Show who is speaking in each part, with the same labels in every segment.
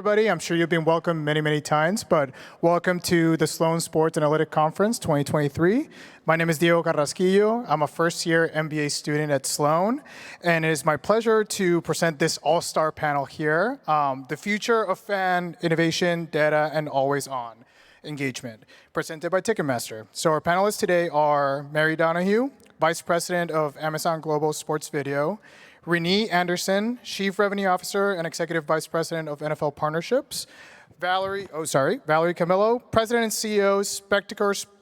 Speaker 1: everybody. I'm sure you've been welcomed many, many times, but welcome to the Sloan Sports Analytic Conference 2023. My name is Diego Carrasquillo. I'm a first-year MBA student at Sloan, and it is my pleasure to present this all-star panel here, The Future of Fan Innovation, Data, and Always-On Engagement, presented by Ticketmaster. So our panelists today are Mary Donahue, Vice President of Amazon Global Sports Video, Renee Anderson, Chief Revenue Officer and Executive Vice President of NFL Partnerships, Valerie Camillo, President and CEO,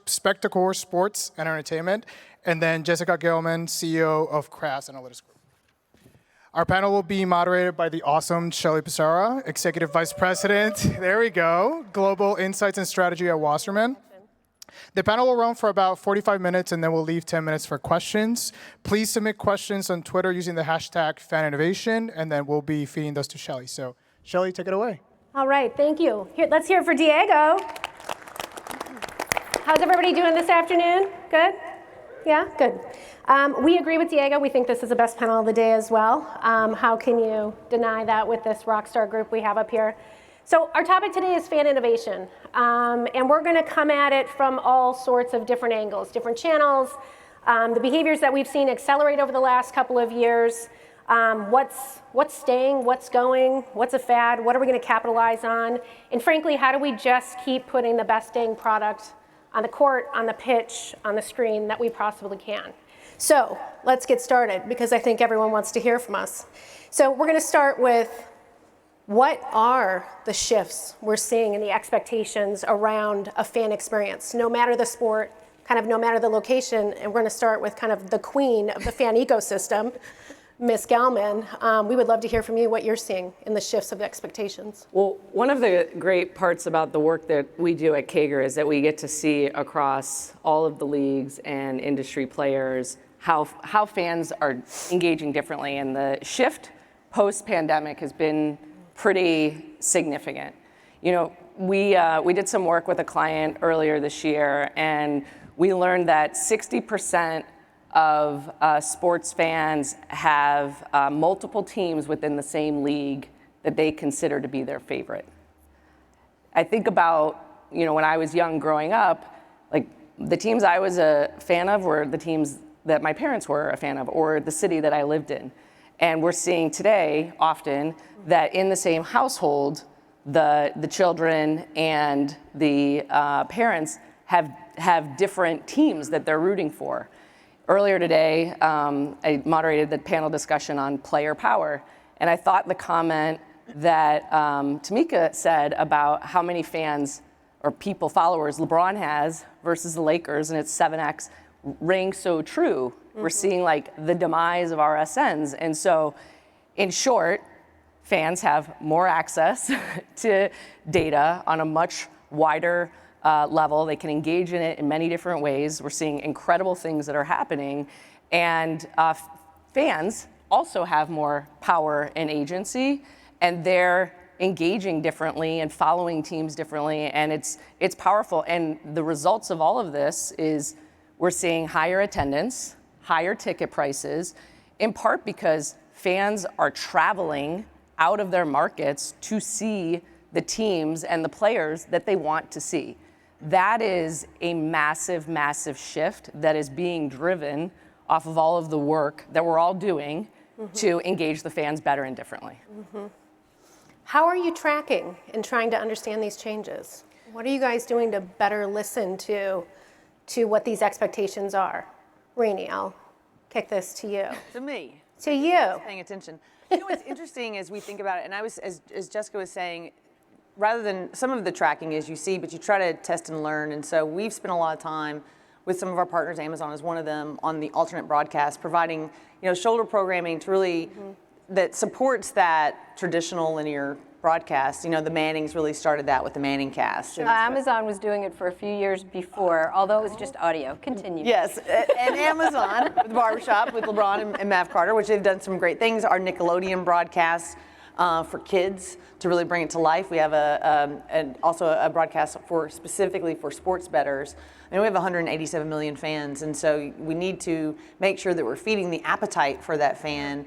Speaker 1: Spectacor Sports and Entertainment, and then Jessica Gelman, CEO of Crass Analytics Group. Our panel will be moderated by the awesome Shelly Pissarra, Executive Vice President, there we go, Global Insights and Strategy at Wasserman. The panel will run for about 45 minutes, and then we'll leave 10 minutes for questions. Please submit questions on Twitter using the hashtag FanInnovation, and then we'll be feeding those to Shelly. So, Shelly, take it away.
Speaker 2: All right, thank you. Let's hear it for Diego. How's everybody doing this afternoon? Good? Yeah, good. We agree with Diego. We think this is the best panel of the day as well. How can you deny that with this rock star group we have up here? So our topic today is fan innovation, and we're going to come at it from all sorts of different angles, different channels, the behaviors that we've seen accelerate over the last couple of years, what's staying, what's going, what's a fad, what are we going to capitalize on, and frankly, how do we just keep putting the best dang product on the court, on the pitch, on the screen that we possibly can. So let's get started, because I think everyone wants to hear from us. So we're going to start with, what are the shifts we're seeing in the expectations around a fan experience, no matter the sport, kind of no matter the location? And we're going to start with kind of the queen of the fan ecosystem, Ms. Gelman. We would love to hear from you what you're seeing in the shifts of the expectations.
Speaker 3: Well, one of the great parts about the work that we do at Kager is that we get to see across all of the leagues and industry players how fans are engaging differently. And the shift post-pandemic has been pretty significant. You know, we did some work with a client earlier this year, and we learned that 60% of sports fans have multiple teams within the same league that they consider to be their favorite. I think about, you know, when I was young growing up, like the teams I was a fan of were the teams that my parents were a fan of, or the city that I lived in. And we're seeing today often that in the same household, the children and the parents have different teams that they're rooting for. Earlier today, I moderated the panel discussion on player power, and I thought the comment that Tamika said about how many fans or followers LeBron has versus the Lakers, and it's 7x, rang so true. We're seeing like the demise of RSNs. And so in short, fans have more access to data on a much wider level. They can engage in it in many different ways. We're seeing incredible things that are happening. And fans also have more power and agency, and they're engaging differently and following teams differently. And it's powerful. And the results of all of this is we're seeing higher attendance, higher ticket prices, in part because fans are traveling out of their markets to see the teams and the players that they want to see. That is a massive, massive shift that is being driven off of all of the work that we're all doing to engage the fans better and differently.
Speaker 2: How are you tracking and trying to understand these changes? What are you guys doing to better listen to what these expectations are? Renee, I'll kick this to you.
Speaker 4: To me.
Speaker 2: To you.
Speaker 4: Paying attention. You know what's interesting as we think about it, and I was, as Jessica was saying, rather than some of the tracking is you see, but you try to test and learn. And so we've spent a lot of time with some of our partners, Amazon is one of them, on the alternate broadcast, providing, you know, shoulder programming to really, that supports that traditional linear broadcast. You know, the Mannings really started that with the Manning cast.
Speaker 5: Amazon was doing it for a few years before, although it was just audio. Continue.
Speaker 4: Yes, and Amazon with Barbershop with LeBron and Mav Carter, which they've done some great things. Our Nickelodeon broadcasts for kids to really bring it to life. We have also a broadcast specifically for sports bettors. I mean, we have 187 million fans, and so we need to make sure that we're feeding the appetite for that fan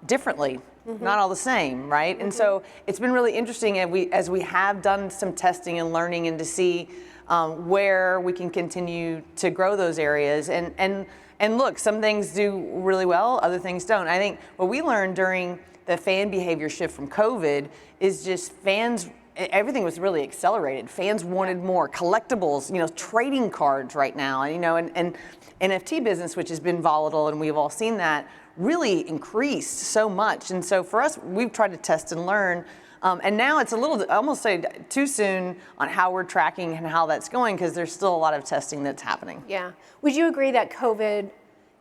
Speaker 4: differently. not all the same, right? And so it's been really interesting as we have done some testing and learning and to see where we can continue to grow those areas. And look, some things do really well, other things don't. I think what we learned during the fan behavior shift from COVID is just fans, everything was really accelerated. Fans wanted more collectibles, trading cards right now, and NFT business, which has been volatile, and we've all seen that, really increased so much. And so for us, we've tried to test and learn. And now it's a little, I almost say too soon on how we're tracking and how that's going, because there's still a lot of testing that's happening.
Speaker 2: Yeah. Would you agree that COVID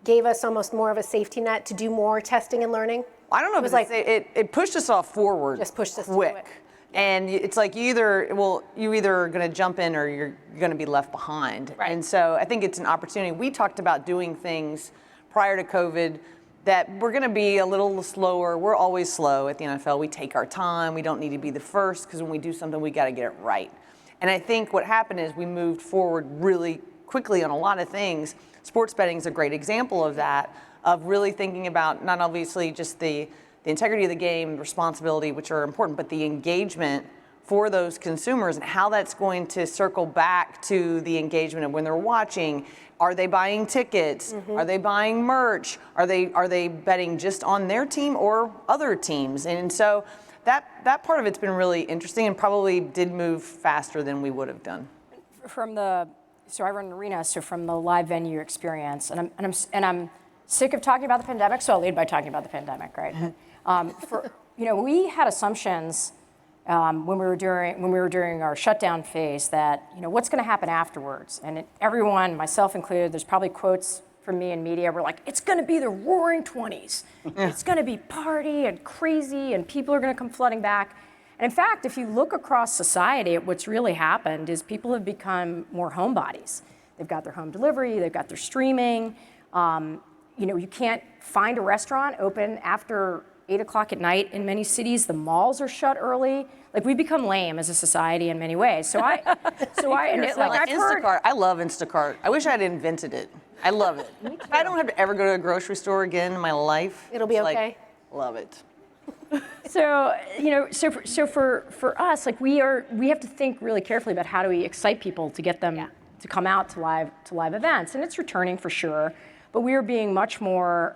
Speaker 2: gave us almost more of a safety net to do more testing and learning?
Speaker 4: I don't know if it pushed us all forward.
Speaker 2: Just pushed us
Speaker 4: quick.
Speaker 2: to it.
Speaker 4: And it's like you either are going to jump in or you're going to be left behind.
Speaker 2: Right.
Speaker 4: And so I think it's an opportunity. We talked about doing things prior to COVID that we're going to be a little slower. We're always slow at the NFL. We take our time. We don't need to be the first, because when we do something, we got to get it right. And I think what happened is we moved forward really quickly on a lot of things. Sports betting is a great example of that, of really thinking about not obviously just the integrity of the game, responsibility, which are important, but the engagement for those consumers and how that's going to circle back to the engagement of when they're watching. Are they buying tickets? Are they buying merch? Are they betting just on their team or other teams? And so that part of it's been really interesting and probably did move faster than we would have done.
Speaker 6: So I run an arena, so from the live venue experience, and I'm sick of talking about the pandemic, so I'll lead by talking about the pandemic, right? We had assumptions when we were during our shutdown phase that what's going to happen afterwards, and everyone, myself included, there's probably quotes from me in media. We're like, it's going to be the Roaring '20s. It's going to be party and crazy, and people are going to come flooding back. And in fact, if you look across society, what's really happened is people have become more homebodies. They've got their home delivery, they've got their streaming. You can't find a restaurant open after 8 o'clock at night in many cities. The malls are shut early. Like, we've become lame as a society in many ways. I've
Speaker 4: Instacart.
Speaker 6: heard.
Speaker 4: I love Instacart. I wish I had invented it. I love it. If I don't have to ever go to a grocery store again in my life,
Speaker 2: It'll be okay.
Speaker 4: Love it.
Speaker 6: So for us, like we have to think really carefully about how do we excite people to get them to come out to live events, and it's returning for sure. But we are being much more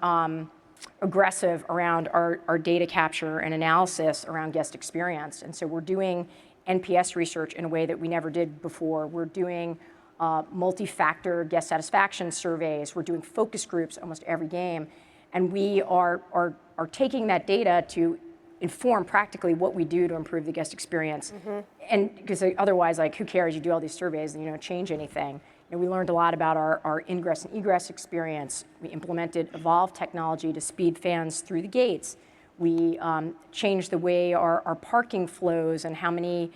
Speaker 6: aggressive around our data capture and analysis around guest experience, and so we're doing NPS research in a way that we never did before. We're doing multi-factor guest satisfaction surveys. We're doing focus groups almost every game, and we are taking that data to inform practically what we do to improve the guest experience. And because otherwise, like, who cares? You do all these surveys and you don't change anything. We learned a lot about our ingress and egress experience. We implemented evolved technology to speed fans through the gates. We changed the way our parking flows and how many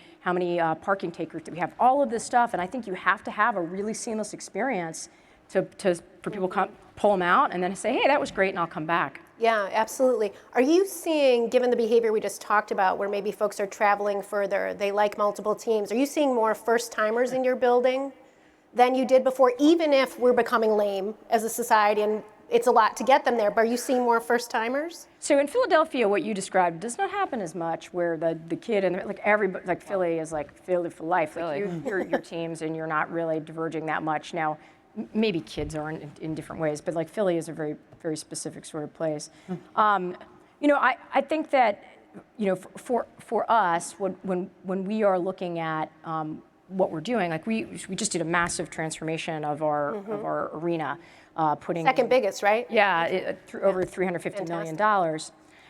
Speaker 6: parking takers do we have. All of this stuff, and I think you have to have a really seamless experience for people to pull them out and then say, hey, that was great, and I'll come back.
Speaker 2: Yeah, absolutely. Are you seeing, given the behavior we just talked about, where maybe folks are traveling further, they like multiple teams, are you seeing more first-timers in your building than you did before, even if we're becoming lame as a society and it's a lot to get them there, but are you seeing more first-timers?
Speaker 6: So in Philadelphia, what you described does not happen as much, where the kid and everybody, like Philly is like Philly for life. Like your teams, and you're not really diverging that much. Now, maybe kids are in different ways, but like Philly is a very, very specific sort of place. I think that, for us, when we are looking at what we're doing, like we just did a massive transformation of our arena, putting
Speaker 2: Second biggest, right?
Speaker 6: Yeah, over $350 million.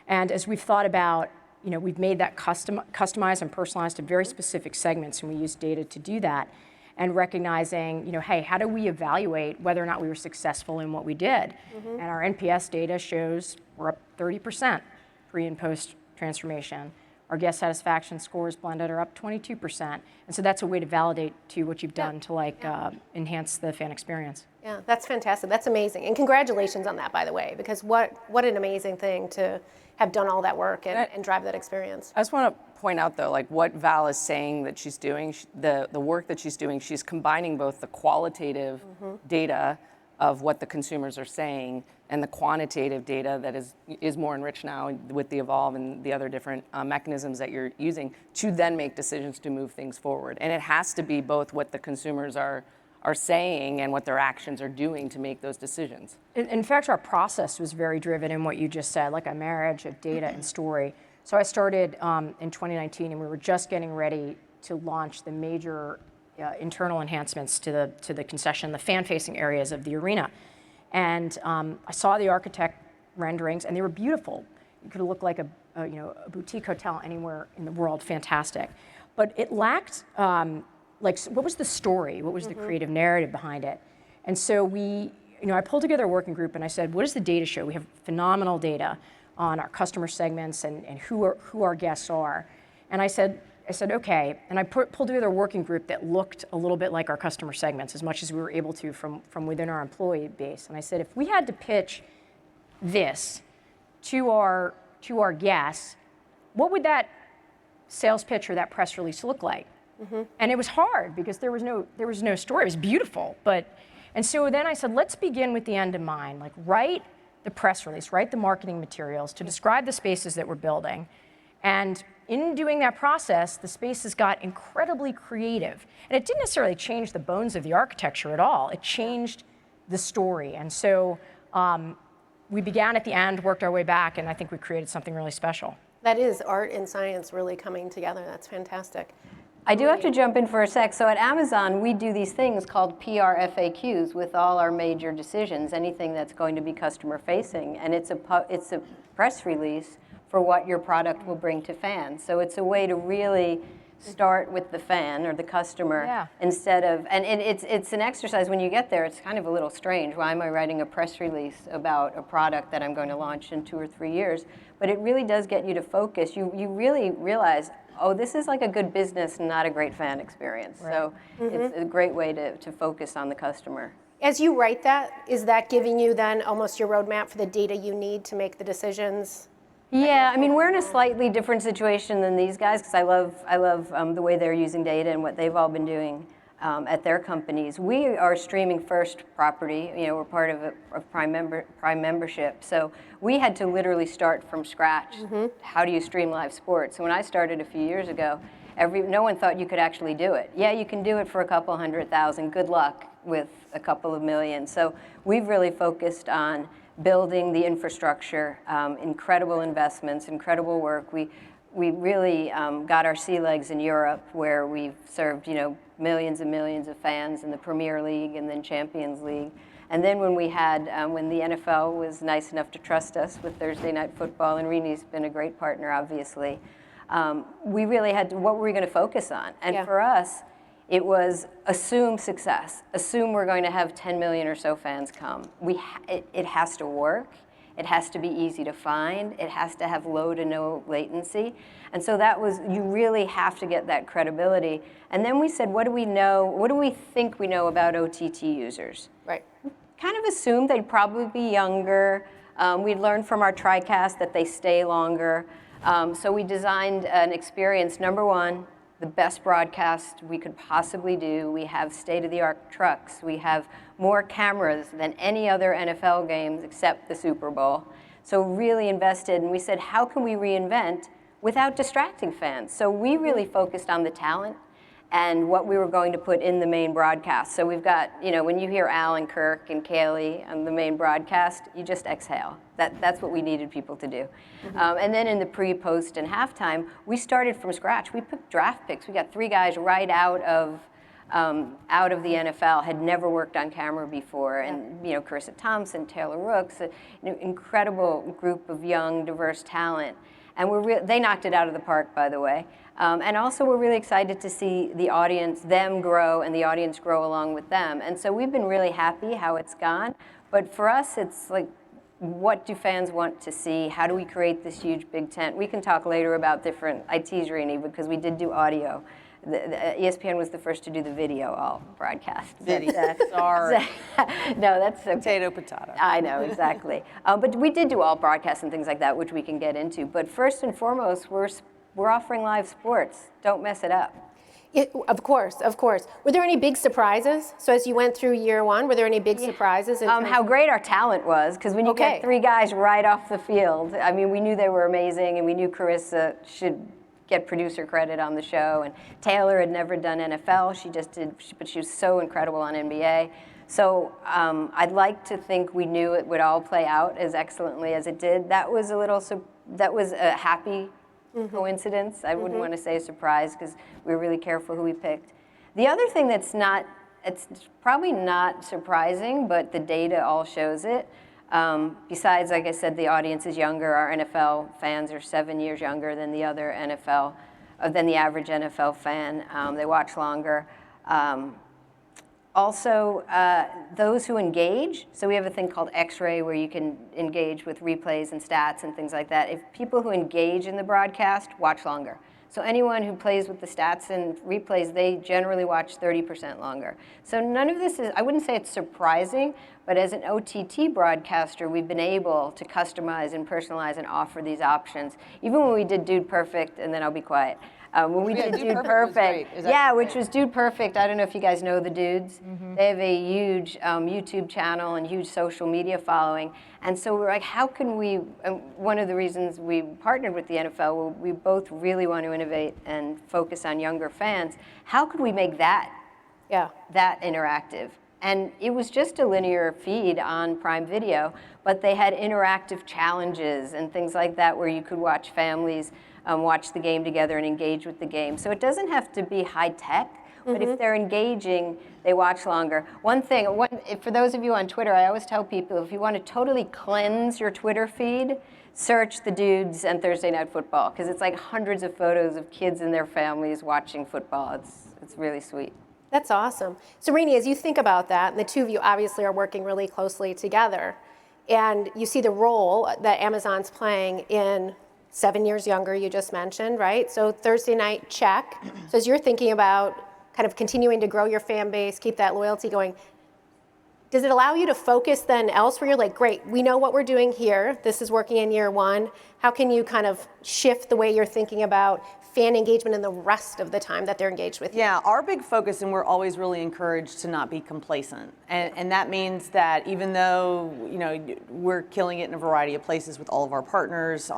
Speaker 6: And as we've thought about, we've made that customized and personalized to very specific segments, and we use data to do that. And recognizing, hey, how do we evaluate whether or not we were successful in what we did? And our NPS data shows we're up 30% pre and post transformation. Our guest satisfaction scores blended are up 22%. And so that's a way to validate what you've done to enhance the fan experience.
Speaker 2: Yeah, that's fantastic. That's amazing. And congratulations on that, by the way, because what an amazing thing to have done all that work and drive that experience.
Speaker 3: I just want to point out, though, like what Val is saying that she's doing, the work that she's doing, she's combining both the qualitative data of what the consumers are saying and the quantitative data that is more enriched now with the Evolve and the other different mechanisms that you're using to then make decisions to move things forward. And it has to be both what the consumers are saying and what their actions are doing to make those decisions.
Speaker 6: In fact, our process was very driven in what you just said, like a marriage of data and story. So I started in 2019, and we were just getting ready to launch the major internal enhancements to the concession, the fan-facing areas of the arena. And I saw the architect renderings, and they were beautiful. It could look like a boutique hotel anywhere in the world, fantastic. But it lacked, what was the story? What was the creative narrative behind it? And so I pulled together a working group, and I said, what does the data show? We have phenomenal data on our customer segments and who our guests are. And I said, okay, and I pulled together a working group that looked a little bit like our customer segments as much as we were able to from within our employee base. And I said, if we had to pitch this to our guests, what would that sales pitch or that press release look like? And it was hard because there was no story. It was beautiful, and so then I said, let's begin with the end in mind. Like, write the press release, write the marketing materials to describe the spaces that we're building. And in doing that process, the spaces got incredibly creative. And it didn't necessarily change the bones of the architecture at all. It changed the story. And so we began at the end, worked our way back, and I think we created something really special.
Speaker 2: That is art and science really coming together. That's fantastic.
Speaker 5: I do have to jump in for a sec. So at Amazon, we do these things called PR FAQs with all our major decisions, anything that's going to be customer facing. And it's a press release for what your product will bring to fans. So it's a way to really start with the fan or the customer instead of, and it's an exercise when you get there, it's kind of a little strange. Why am I writing a press release about a product that I'm going to launch in 2 or 3 years? But it really does get you to focus. You really realize, oh, this is like a good business, not a great fan experience. Right. So it's a great way to focus on the customer.
Speaker 2: As you write that, is that giving you then almost your roadmap for the data you need to make the decisions?
Speaker 5: Yeah, I mean, we're in a slightly different situation than these guys because I love the way they're using data and what they've all been doing at their companies. We are streaming first property. We're part of a Prime membership. So we had to literally start from scratch. How do you stream live sports? So when I started a few years ago, no one thought you could actually do it. Yeah, you can do it for a couple 100,000. Good luck with a couple of million. So we've really focused on building the infrastructure, incredible investments, incredible work. We really got our sea legs in Europe, where we've served millions and millions of fans in the Premier League and then Champions League. And then when when the NFL was nice enough to trust us with Thursday Night Football, and Reni's been a great partner, obviously, we really had to, what were we going to focus on? And for us, it was assume success. Assume we're going to have 10 million or so fans come. It has to work. It has to be easy to find. It has to have low to no latency. And so you really have to get that credibility. And then we said, what do we know? What do we think we know about OTT users?
Speaker 2: Right.
Speaker 5: Kind of assumed they'd probably be younger. We'd learned from our TriCast that they stay longer. So we designed an experience, number one, the best broadcast we could possibly do. We have state-of-the-art trucks. We have more cameras than any other NFL games except the Super Bowl. So really invested, and we said, how can we reinvent without distracting fans? So we really focused on the talent and what we were going to put in the main broadcast. So we've got, when you hear Al and Kirk and Kaylee on the main broadcast, you just exhale. That's what we needed people to do. And then in the pre, post, and halftime, we started from scratch. We picked draft picks. We got 3 guys right out of the NFL, had never worked on camera before, and Carissa Thompson, Taylor Rooks, an incredible group of young, diverse talent. And they knocked it out of the park, by the way. And also, we're really excited to see the audience, them grow, and the audience grow along with them. And so we've been really happy how it's gone. But for us, it's like, what do fans want to see? How do we create this huge big tent? We can talk later about different, I tease Rini, because we did do audio. ESPN was the first to do the video all broadcast.
Speaker 3: Sorry.
Speaker 5: No, that's
Speaker 4: Potato, potato.
Speaker 5: I know, exactly. But we did do all broadcasts and things like that, which we can get into. But first and foremost, we're offering live sports. Don't mess it up.
Speaker 2: Of course, of course. Were there any big surprises? So as you went through year one, were there any big surprises?
Speaker 5: How great our talent was, because when you
Speaker 2: Okay.
Speaker 5: get 3 guys right off the field, I mean, we knew they were amazing, and we knew Carissa should get producer credit on the show, and Taylor had never done NFL. She just did, but she was so incredible on NBA. So I'd like to think we knew it would all play out as excellently as it did. That was a happy coincidence. I wouldn't want to say a surprise, because we were really careful who we picked. The other thing it's probably not surprising, but the data all shows it. Besides, like I said, the audience is younger. Our NFL fans are 7 years younger than the average NFL fan. They watch longer. Also, those who engage, so we have a thing called X-ray where you can engage with replays and stats and things like that. If people who engage in the broadcast watch longer. So anyone who plays with the stats and replays, they generally watch 30% longer. So none of this is, I wouldn't say it's surprising, but as an OTT broadcaster, we've been able to customize and personalize and offer these options. Even when we did Dude Perfect, and then I'll be quiet. When we did Dude Perfect, which was Dude Perfect. I don't know if you guys know the dudes. They have a huge YouTube channel and huge social media following. And so we're like, how can we, one of the reasons we partnered with the NFL, we both really want to innovate and focus on younger fans. How could we make that interactive? And it was just a linear feed on Prime Video, but they had interactive challenges and things like that where you could watch families watch the game together and engage with the game. So it doesn't have to be high tech, but if they're engaging, they watch longer. One thing, for those of you on Twitter, I always tell people, if you want to totally cleanse your Twitter feed, search the dudes and Thursday Night Football, because it's like hundreds of photos of kids and their families watching football. It's really sweet.
Speaker 2: That's awesome. So Rainey, as you think about that, and the two of you obviously are working really closely together, and you see the role that Amazon's playing in 7 years younger, you just mentioned, right? So Thursday night, check. So as you're thinking about kind of continuing to grow your fan base, keep that loyalty going, does it allow you to focus then elsewhere? You're like, great, we know what we're doing here. This is working in year one. How can you kind of shift the way you're thinking about fan engagement and the rest of the time that they're engaged with you?
Speaker 4: Yeah, our big focus, and we're always really encouraged to not be complacent. And that means that even though, we're killing it in a variety of places with all of our partners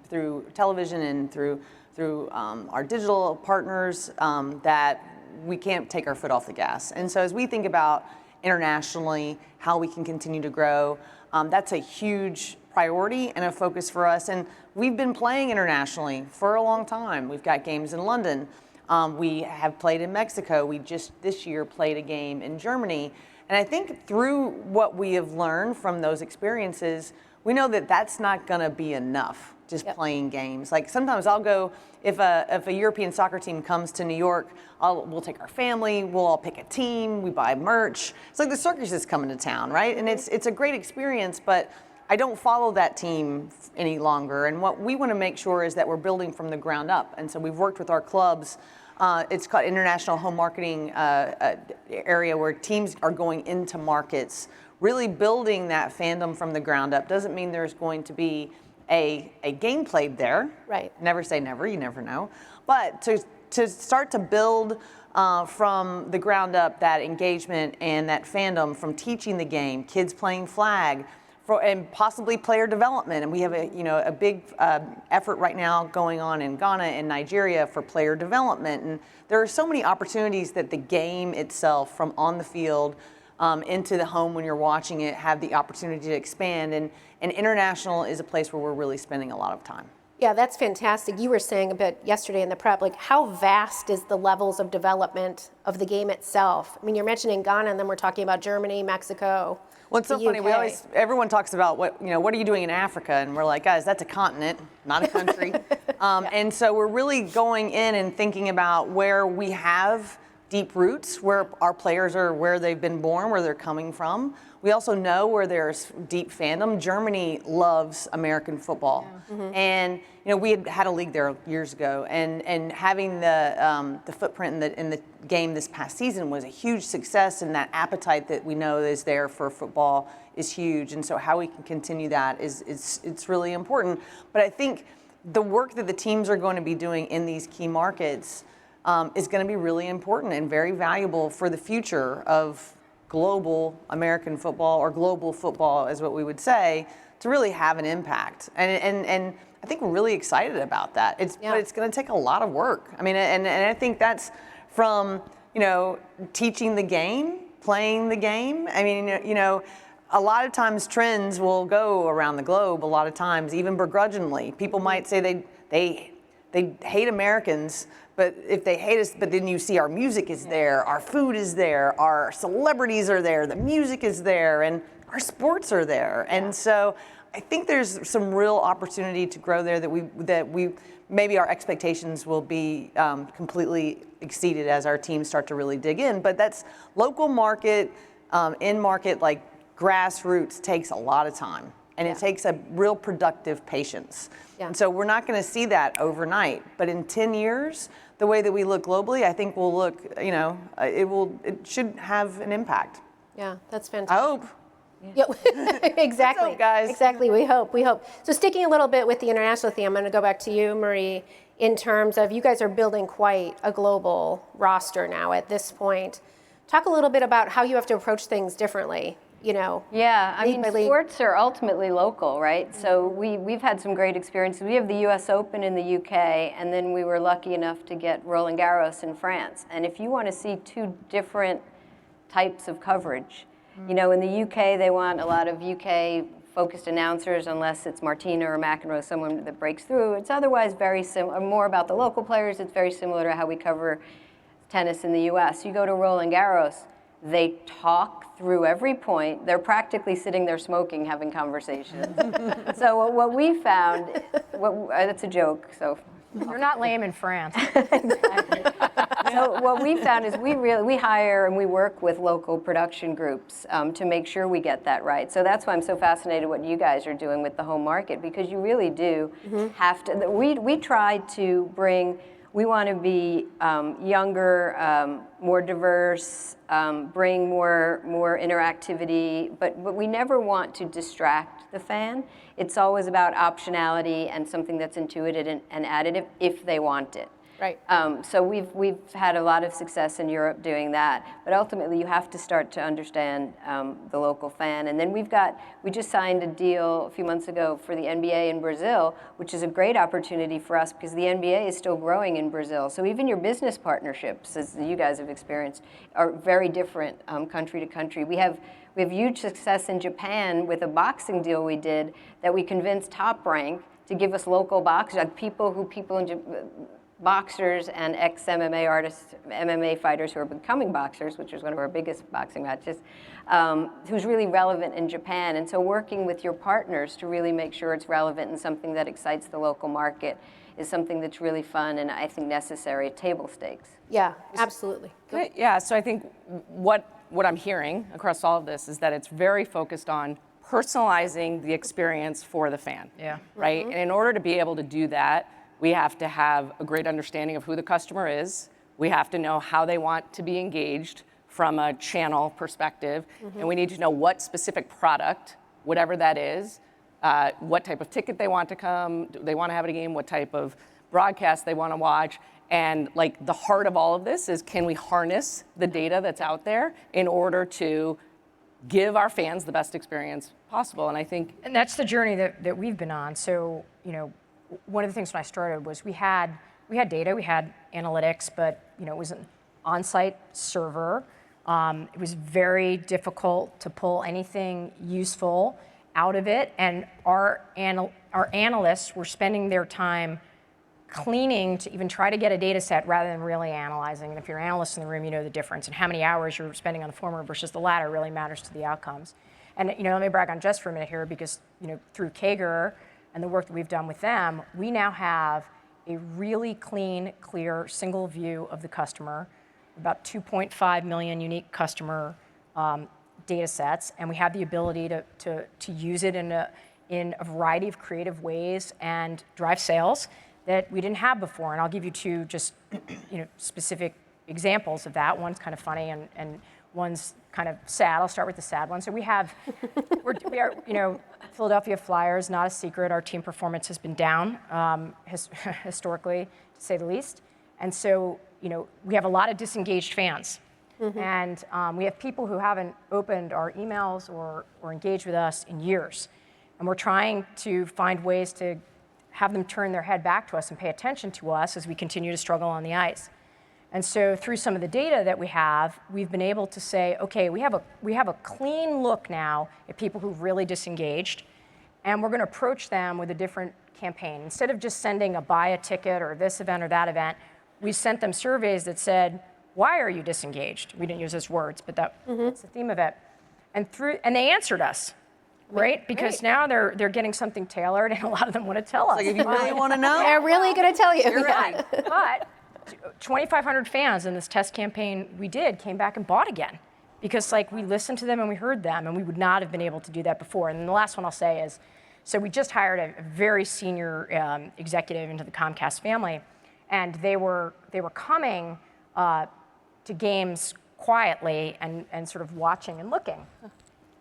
Speaker 4: through television and through our digital partners, that we can't take our foot off the gas. And so as we think about internationally, how we can continue to grow, that's a huge priority and a focus for us. And we've been playing internationally for a long time. We've got games in London. We have played in Mexico. We just this year played a game in Germany. And I think through what we have learned from those experiences, we know that that's not going to be enough, just playing games. Like sometimes I'll go, if a European soccer team comes to New York, we'll take our family, we'll all pick a team, we buy merch. It's like the circus is coming to town, right? And it's a great experience, but I don't follow that team any longer. And what we want to make sure is that we're building from the ground up. And so we've worked with our clubs. It's called International Home Marketing area where teams are going into markets, really building that fandom from the ground up. Doesn't mean there's going to be a game played there.
Speaker 2: Right.
Speaker 4: Never say never, you never know. But to start to build from the ground up that engagement and that fandom from teaching the game, kids playing flag, and possibly player development. And we have a big effort right now going on in Ghana and Nigeria for player development. And there are so many opportunities that the game itself, from on the field into the home when you're watching it, have the opportunity to expand. And international is a place where we're really spending a lot of time.
Speaker 2: Yeah, that's fantastic. You were saying a bit yesterday in the prep, like how vast is the levels of development of the game itself? I mean, you're mentioning Ghana, and then we're talking about Germany, Mexico.
Speaker 4: Well, it's so funny. Everyone talks about what are you doing in Africa? And we're like, guys, that's a continent, not a country. And so we're really going in and thinking about where we have deep roots, where our players are, where they've been born, where they're coming from. We also know where there's deep fandom. Germany loves American football. Yeah. Mm-hmm. And we had a league there years ago, and having the footprint in the game this past season was a huge success, and that appetite that we know is there for football is huge. And so how we can continue that it's really important. But I think the work that the teams are going to be doing in these key markets, is going to be really important and very valuable for the future of global American football, or global football is what we would say, to really have an impact. And I think we're really excited about that. But it's going to take a lot of work. I mean, and I think that's from, teaching the game, playing the game. I mean, a lot of times trends will go around the globe, a lot of times, even begrudgingly. People might say they hate Americans, but if they hate us, but then you see our music is there, our food is there, our celebrities are there, the music is there, and our sports are there. And so I think there's some real opportunity to grow there that we maybe our expectations will be completely exceeded as our teams start to really dig in. But that's local market, in market, like grassroots takes a lot of time, and it takes a real productive patience. And so we're not going to see that overnight, but in 10 years, the way that we look globally, I think we'll look, it should have an impact.
Speaker 2: Yeah, that's fantastic.
Speaker 4: I hope.
Speaker 2: Yeah, exactly.
Speaker 4: What's up, guys?
Speaker 2: Exactly, we hope. So sticking a little bit with the international theme, I'm going to go back to you, Marie, in terms of you guys are building quite a global roster now at this point. Talk a little bit about how you have to approach things differently.
Speaker 5: Yeah, I mean, sports are ultimately local, right? So we've had some great experiences. We have the US Open in the UK, and then we were lucky enough to get Roland Garros in France. And if you want to see two different types of coverage, in the UK, they want a lot of UK-focused announcers, unless it's Martina or McEnroe, someone that breaks through. It's otherwise very similar, more about the local players. It's very similar to how we cover tennis in the US. You go to Roland Garros, they talk through every point. They're practically sitting there smoking, having conversations. So what we found, that's a joke, so.
Speaker 6: You're not lame in France.
Speaker 5: Exactly. So what we found is we hire and we work with local production groups to make sure we get that right. So that's why I'm so fascinated what you guys are doing with the home market, because you really do have to. We try to bring. We want to be younger, more diverse, bring more interactivity, but we never want to distract the fan. It's always about optionality and something that's intuitive and additive if they want it.
Speaker 2: Right.
Speaker 5: So we've had a lot of success in Europe doing that, but ultimately you have to start to understand the local fan. And then we just signed a deal a few months ago for the NBA in Brazil, which is a great opportunity for us because the NBA is still growing in Brazil. So even your business partnerships, as you guys have experienced, are very different country to country. We have huge success in Japan with a boxing deal we did that we convinced Top Rank to give us local boxers, like boxers and ex-MMA artists, MMA fighters who are becoming boxers, which is one of our biggest boxing matches, who's really relevant in Japan. And so working with your partners to really make sure it's relevant and something that excites the local market is something that's really fun and I think necessary, table stakes.
Speaker 2: Yeah, absolutely.
Speaker 3: Yeah, so I think what I'm hearing across all of this is that it's very focused on personalizing the experience for the fan.
Speaker 6: Yeah.
Speaker 3: Right? And in order to be able to do that, we have to have a great understanding of who the customer is. We have to know how they want to be engaged from a channel perspective. And we need to know what specific product, whatever that is, what type of ticket they want to come, do they want to have a game, what type of broadcast they want to watch. And like the heart of all of this is, can we harness the data that's out there in order to give our fans the best experience possible? And I think,
Speaker 6: And that's the journey that we've been on. So, one of the things when I started was we had data, we had analytics, but it was an on-site server. It was very difficult to pull anything useful out of it, and our analysts were spending their time cleaning to even try to get a data set rather than really analyzing. And if you're analysts in the room, you know the difference, and how many hours you're spending on the former versus the latter really matters to the outcomes. And let me brag on Jess for a minute here, because through Kager and the work that we've done with them, we now have a really clean, clear, single view of the customer, about 2.5 million unique customer data sets, and we have the ability to use it in a variety of creative ways and drive sales that we didn't have before. And I'll give you two just specific examples of that. One's kind of funny and one's kind of sad. I'll start with the sad one. So we are Philadelphia Flyers, not a secret. Our team performance has been down historically, to say the least. And so we have a lot of disengaged fans. And we have people who haven't opened our emails or engaged with us in years. And we're trying to find ways to have them turn their head back to us and pay attention to us as we continue to struggle on the ice. And so through some of the data that we have, we've been able to say, okay, we have a clean look now at people who've really disengaged, and we're going to approach them with a different campaign. Instead of just sending a buy a ticket or this event or that event, we sent them surveys that said, why are you disengaged? We didn't use those words, but that's the theme of it. And they answered us, right? Because now they're getting something tailored, and a lot of them want to tell us.
Speaker 4: Like if you really want to know,
Speaker 2: They're really going to tell you.
Speaker 4: you're right.
Speaker 6: But 2,500 fans in this test campaign we did came back and bought again, because we listened to them and we heard them, and we would not have been able to do that before. And then the last one I'll say is, so we just hired a very senior executive into the Comcast family, and they were coming to games quietly and sort of watching and looking.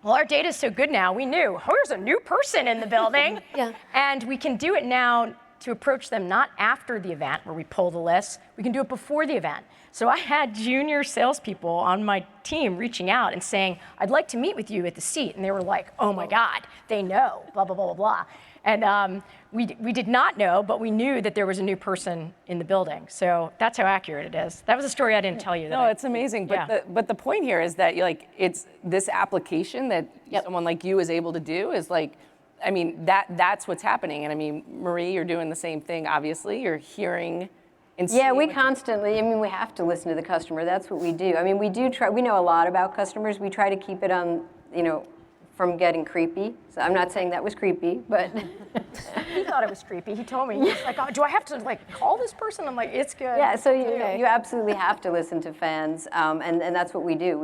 Speaker 6: Well, our data is so good now, we knew, there's a new person in the building.
Speaker 2: Yeah.
Speaker 6: And we can do it now to approach them not after the event where we pull the list, we can do it before the event. So I had junior salespeople on my team reaching out and saying, I'd like to meet with you at the seat. And they were like, oh my God, they know, blah, blah, blah, blah, blah. And we did not know, but we knew that there was a new person in the building. So that's how accurate it is. That was a story I didn't tell you.
Speaker 3: No, it's amazing. But the point here is that it's this application that someone like you is able to do is that's what's happening. And Marie, you're doing the same thing. Obviously, you're hearing.
Speaker 5: Yeah, we constantly, we have to listen to the customer. That's what we do. We do try, we know a lot about customers. We try to keep it on, from getting creepy. So I'm not saying that was creepy, but.
Speaker 6: He thought it was creepy. He told me, he's like, oh, do I have to call this person? I'm like, it's good.
Speaker 5: Yeah, so you absolutely have to listen to fans, and that's what we do.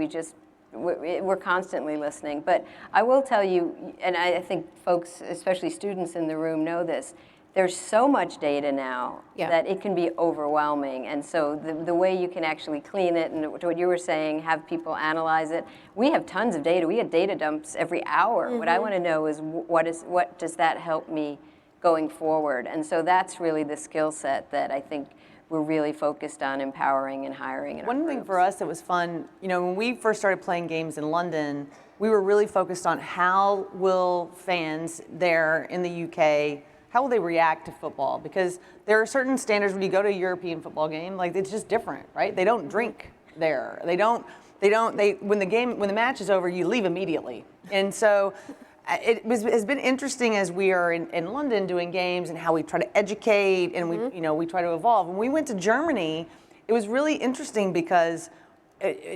Speaker 5: We're constantly listening. But I will tell you, and I think folks, especially students in the room, know this, there's so much data now that it can be overwhelming. And so the way you can actually clean it, and what you were saying, have people analyze it. We have tons of data. We have data dumps every hour. What I want to know is what does that help me going forward? And so that's really the skill set that I think we're really focused on empowering and hiring in our
Speaker 4: One thing for us that was fun, when we first started playing games in London, we were really focused on how will fans there in the UK, how will they react to football? Because there are certain standards when you go to a European football game, it's just different, right? They don't drink there. When the match is over, you leave immediately. And so has been interesting as we are in London doing games and how we try to educate and we try to evolve. When we went to Germany, it was really interesting because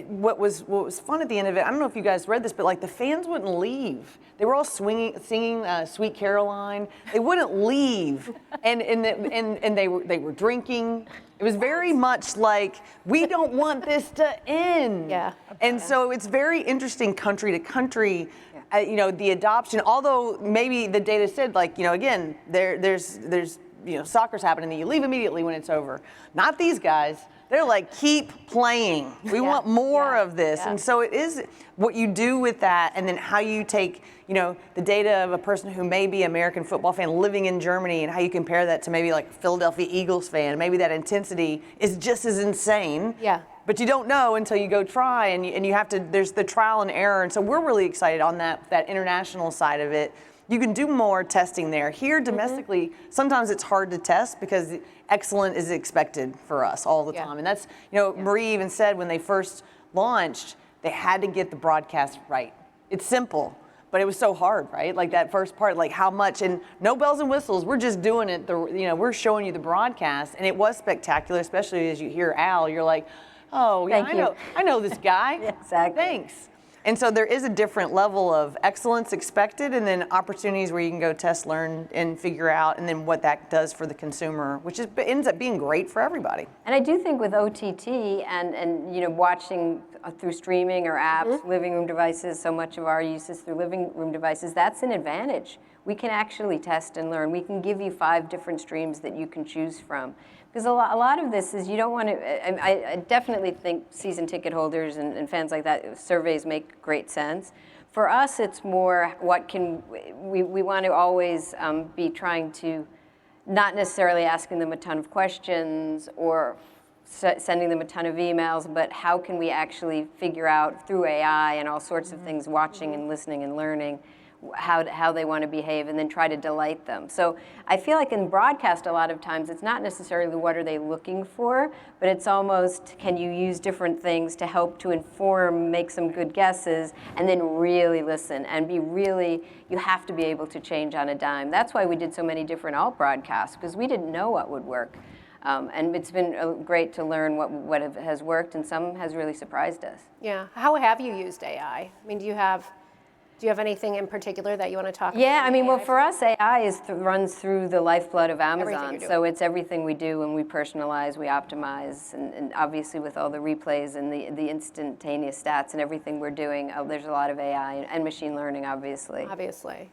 Speaker 4: what was fun at the end of it, I don't know if you guys read this, but the fans wouldn't leave. They were all singing Sweet Caroline. They wouldn't leave, and they were drinking. It was very much like, we don't want this to end.
Speaker 2: Yeah.
Speaker 4: And so it's very interesting country to country. The adoption, although maybe the data said again, there's soccer's happening and you leave immediately when it's over. Not these guys. They're like, keep playing. We want more of this. And so it is what you do with that, and then how you take, the data of a person who may be an American football fan living in Germany, and how you compare that to maybe a Philadelphia Eagles fan. Maybe that intensity is just as insane.
Speaker 2: Yeah.
Speaker 4: But you don't know until you go try, and you have to, there's the trial and error. And so we're really excited on that international side of it. You can do more testing there. Here domestically, sometimes it's hard to test because excellent is expected for us all the time. And that's, Marie even said when they first launched, they had to get the broadcast right. It's simple, but it was so hard, right? That first part, how much, and no bells and whistles, we're just doing it, we're showing you the broadcast, and it was spectacular, especially as you hear Al, you're like, oh, yeah, I know this guy.
Speaker 5: Exactly.
Speaker 4: Thanks. And so there is a different level of excellence expected, and then opportunities where you can go test, learn, and figure out, and then what that does for the consumer, which ends up being great for everybody.
Speaker 5: And I do think with OTT and watching through streaming or apps, living room devices, so much of our use is through living room devices, that's an advantage. We can actually test and learn. We can give you 5 different streams that you can choose from. Because a lot of this is you don't want to, I definitely think season ticket holders and fans like that, surveys make great sense. For us, it's more we want to always be trying to, not necessarily asking them a ton of questions or sending them a ton of emails, but how can we actually figure out through AI and all sorts of things, watching and listening and learning, how they want to behave, and then try to delight them. So I feel like in broadcast a lot of times it's not necessarily what are they looking for, but it's almost can you use different things to help to inform, make some good guesses, and then really listen and be really, you have to be able to change on a dime. That's why we did so many different alt broadcasts, because we didn't know what would work. And it's been great to learn what has worked, and some has really surprised us.
Speaker 2: Yeah. How have you used AI? I mean, do you have anything in particular that you want to talk about?
Speaker 5: Yeah, I mean, well, for us, AI runs through the lifeblood of
Speaker 2: Everything
Speaker 5: Amazon.
Speaker 2: you're doing.
Speaker 5: So it's everything we do, and we personalize, we optimize, and obviously with all the replays and the instantaneous stats and everything we're doing, there's a lot of AI and machine learning, obviously.
Speaker 2: Obviously.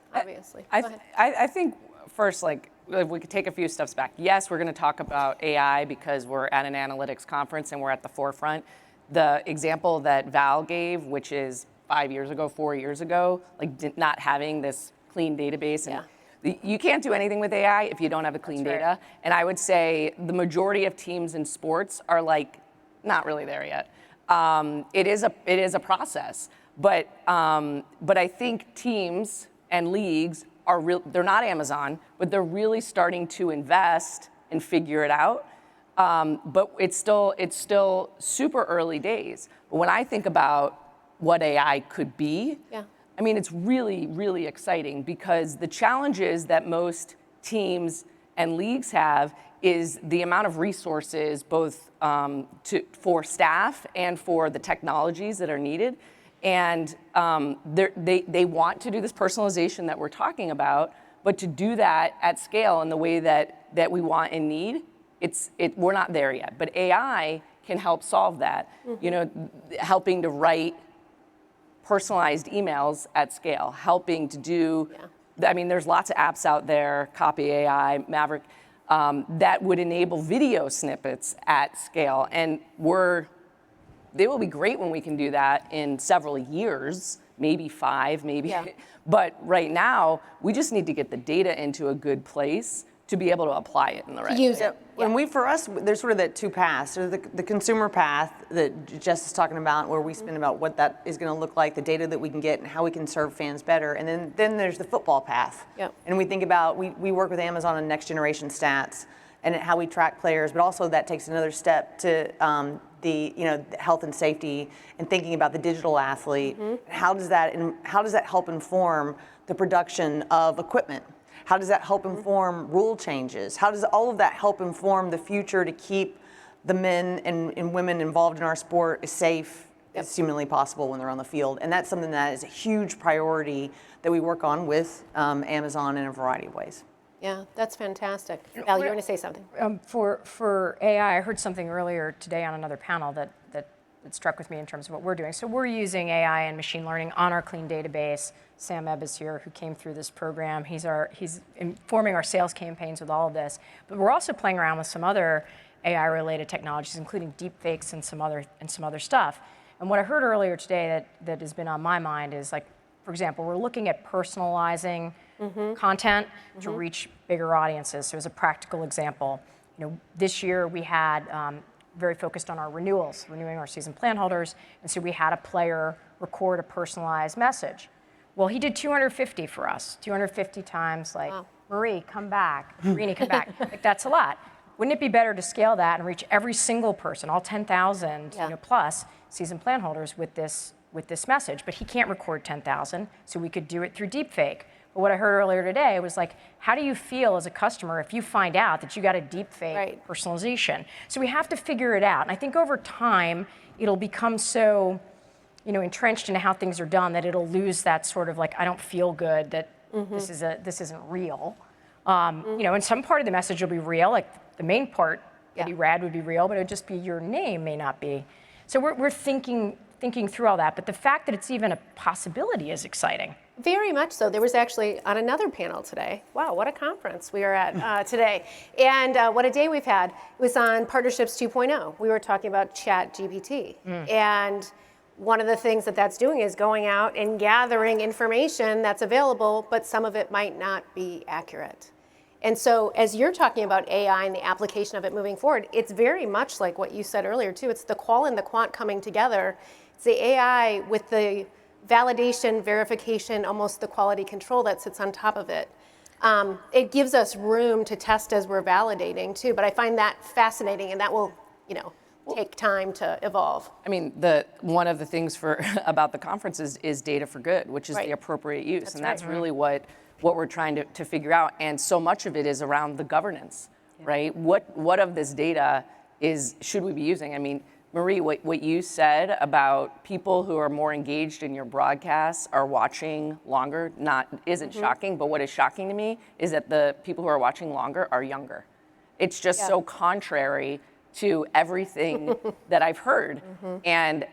Speaker 3: I think first, like, if we could take a few steps back. Yes, we're going to talk about AI because we're at an analytics conference and we're at the forefront. The example that Val gave, which is 5 years ago, 4 years ago, like not having this clean database. And you can't do anything with AI if you don't have a clean data. And I would say the majority of teams in sports are like not really there yet. It is a process, but I think teams and leagues they're not Amazon, but they're really starting to invest and figure it out. But it's still super early days. But when I think about what AI could be, I mean, it's really, really exciting because the challenges that most teams and leagues have is the amount of resources, both for staff and for the technologies that are needed. And they want to do this personalization that we're talking about, but to do that at scale in the way that we want and need, we're not there yet. But AI can help solve that. You know, helping to write personalized emails at scale, helping to do. I mean, there's lots of apps out there, Copy AI, Maverick, that would enable video snippets at scale, and they will be great when we can do that in several years, maybe 5, maybe. But right now, we just need to get the data into a good place to be able to apply it in the right
Speaker 2: Use
Speaker 3: way.
Speaker 2: it.
Speaker 4: And for us, there's sort of that two paths. There's the consumer path that Jess is talking about, where we spend about what that is going to look like, the data that we can get, and how we can serve fans better. And then there's the football path. And we think about, we work with Amazon on next generation stats and how we track players, but also that takes another step to the health and safety and thinking about the digital athlete. How does that help inform the production of equipment? How does that help inform rule changes? How does all of that help inform the future to keep the men and women involved in our sport as safe as humanly possible when they're on the field? And that's something that is a huge priority that we work on with Amazon in a variety of ways.
Speaker 2: Yeah, that's fantastic. Val, you want to say something?
Speaker 6: For AI, I heard something earlier today on another panel that struck with me in terms of what we're doing. So we're using AI and machine learning on our clean database. Sam Ebb is here, who came through this program. He's informing our sales campaigns with all of this. But we're also playing around with some other AI-related technologies, including deepfakes and some other stuff. And what I heard earlier today that has been on my mind is, like, for example, we're looking at personalizing content to reach bigger audiences. So as a practical example, this year we had very focused on our renewing our season plan holders, and so we had a player record a personalized message. Well, he did 250 for us, 250 times, like, wow. Marie, come back, Rini, come back. Like, that's a lot. Wouldn't it be better to scale that and reach every single person, all 10,000 plus season plan holders with this message? But he can't record 10,000, so we could do it through deepfake. But what I heard earlier today was, like, how do you feel as a customer if you find out that you got a deepfake personalization? So we have to figure it out. And I think over time, it'll become so entrenched into how things are done that it'll lose that sort of, like, I don't feel good that this isn't real. And some part of the message will be real, like the main part that he read would be real, but it would just be your name may not be. So we're thinking through all that, but the fact that it's even a possibility is exciting.
Speaker 2: Very much so. There was actually on another panel today. Wow, what a conference we are at today. And what a day we've had. It was on Partnerships 2.0. We were talking about ChatGPT. And one of the things that's doing is going out and gathering information that's available, but some of it might not be accurate. And so as you're talking about AI and the application of it moving forward, it's very much like what you said earlier too. It's the qual and the quant coming together. It's the AI with the validation, verification, almost the quality control that sits on top of it. It gives us room to test as we're validating too, but I find that fascinating, and that will, take time to evolve.
Speaker 3: I mean, one of the things about the conference is data for good, which is
Speaker 2: Right.
Speaker 3: the appropriate use, and
Speaker 2: right.
Speaker 3: that's really what we're trying to figure out. And so much of it is around the governance, right? What of this data should we be using? I mean, Marie, what you said about people who are more engaged in your broadcasts are watching longer isn't shocking, but what is shocking to me is that the people who are watching longer are younger. It's just so contrary to everything that I've heard. And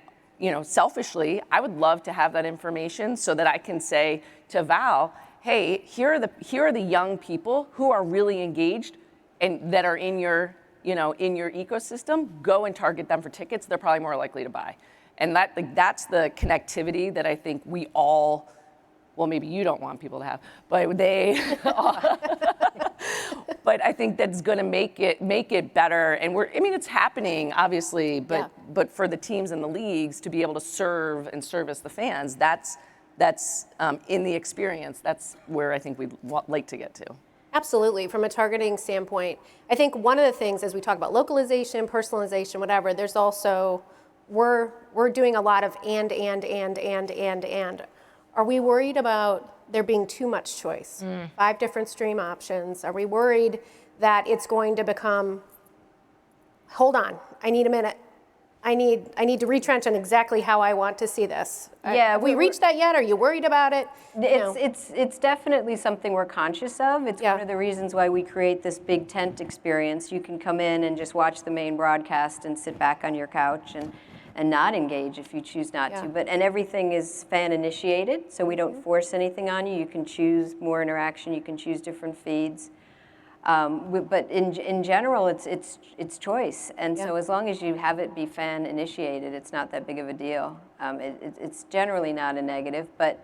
Speaker 3: selfishly, I would love to have that information so that I can say to Val, hey, here are the young people who are really engaged and that are in your ecosystem. Go and target them for tickets. They're probably more likely to buy. And that's the connectivity that I think we all, well, maybe you don't want people to have, but but I think that's going to make it better. And it's happening obviously, but for the teams and the leagues to be able to serve and service the fans, that's in the experience. That's where I think we'd like to get to.
Speaker 2: Absolutely. From a targeting standpoint, I think one of the things as we talk about localization, personalization, whatever, there's also, we're doing a lot of and. Are we worried about there being too much choice? 5 different stream options. Are we worried that it's going to become, hold on, I need a minute. I need to retrench on exactly how I want to see this.
Speaker 5: Yeah,
Speaker 2: have we reached that yet? Are you worried about it?
Speaker 5: It's definitely something we're conscious of. It's one of the reasons why we create this big tent experience. You can come in and just watch the main broadcast and sit back on your couch and not engage if you choose not to. And everything is fan initiated, so we don't force anything on you. You can choose more interaction. You can choose different feeds. But in general, it's choice, and so as long as you have it be fan initiated, it's not that big of a deal. It's generally not a negative, but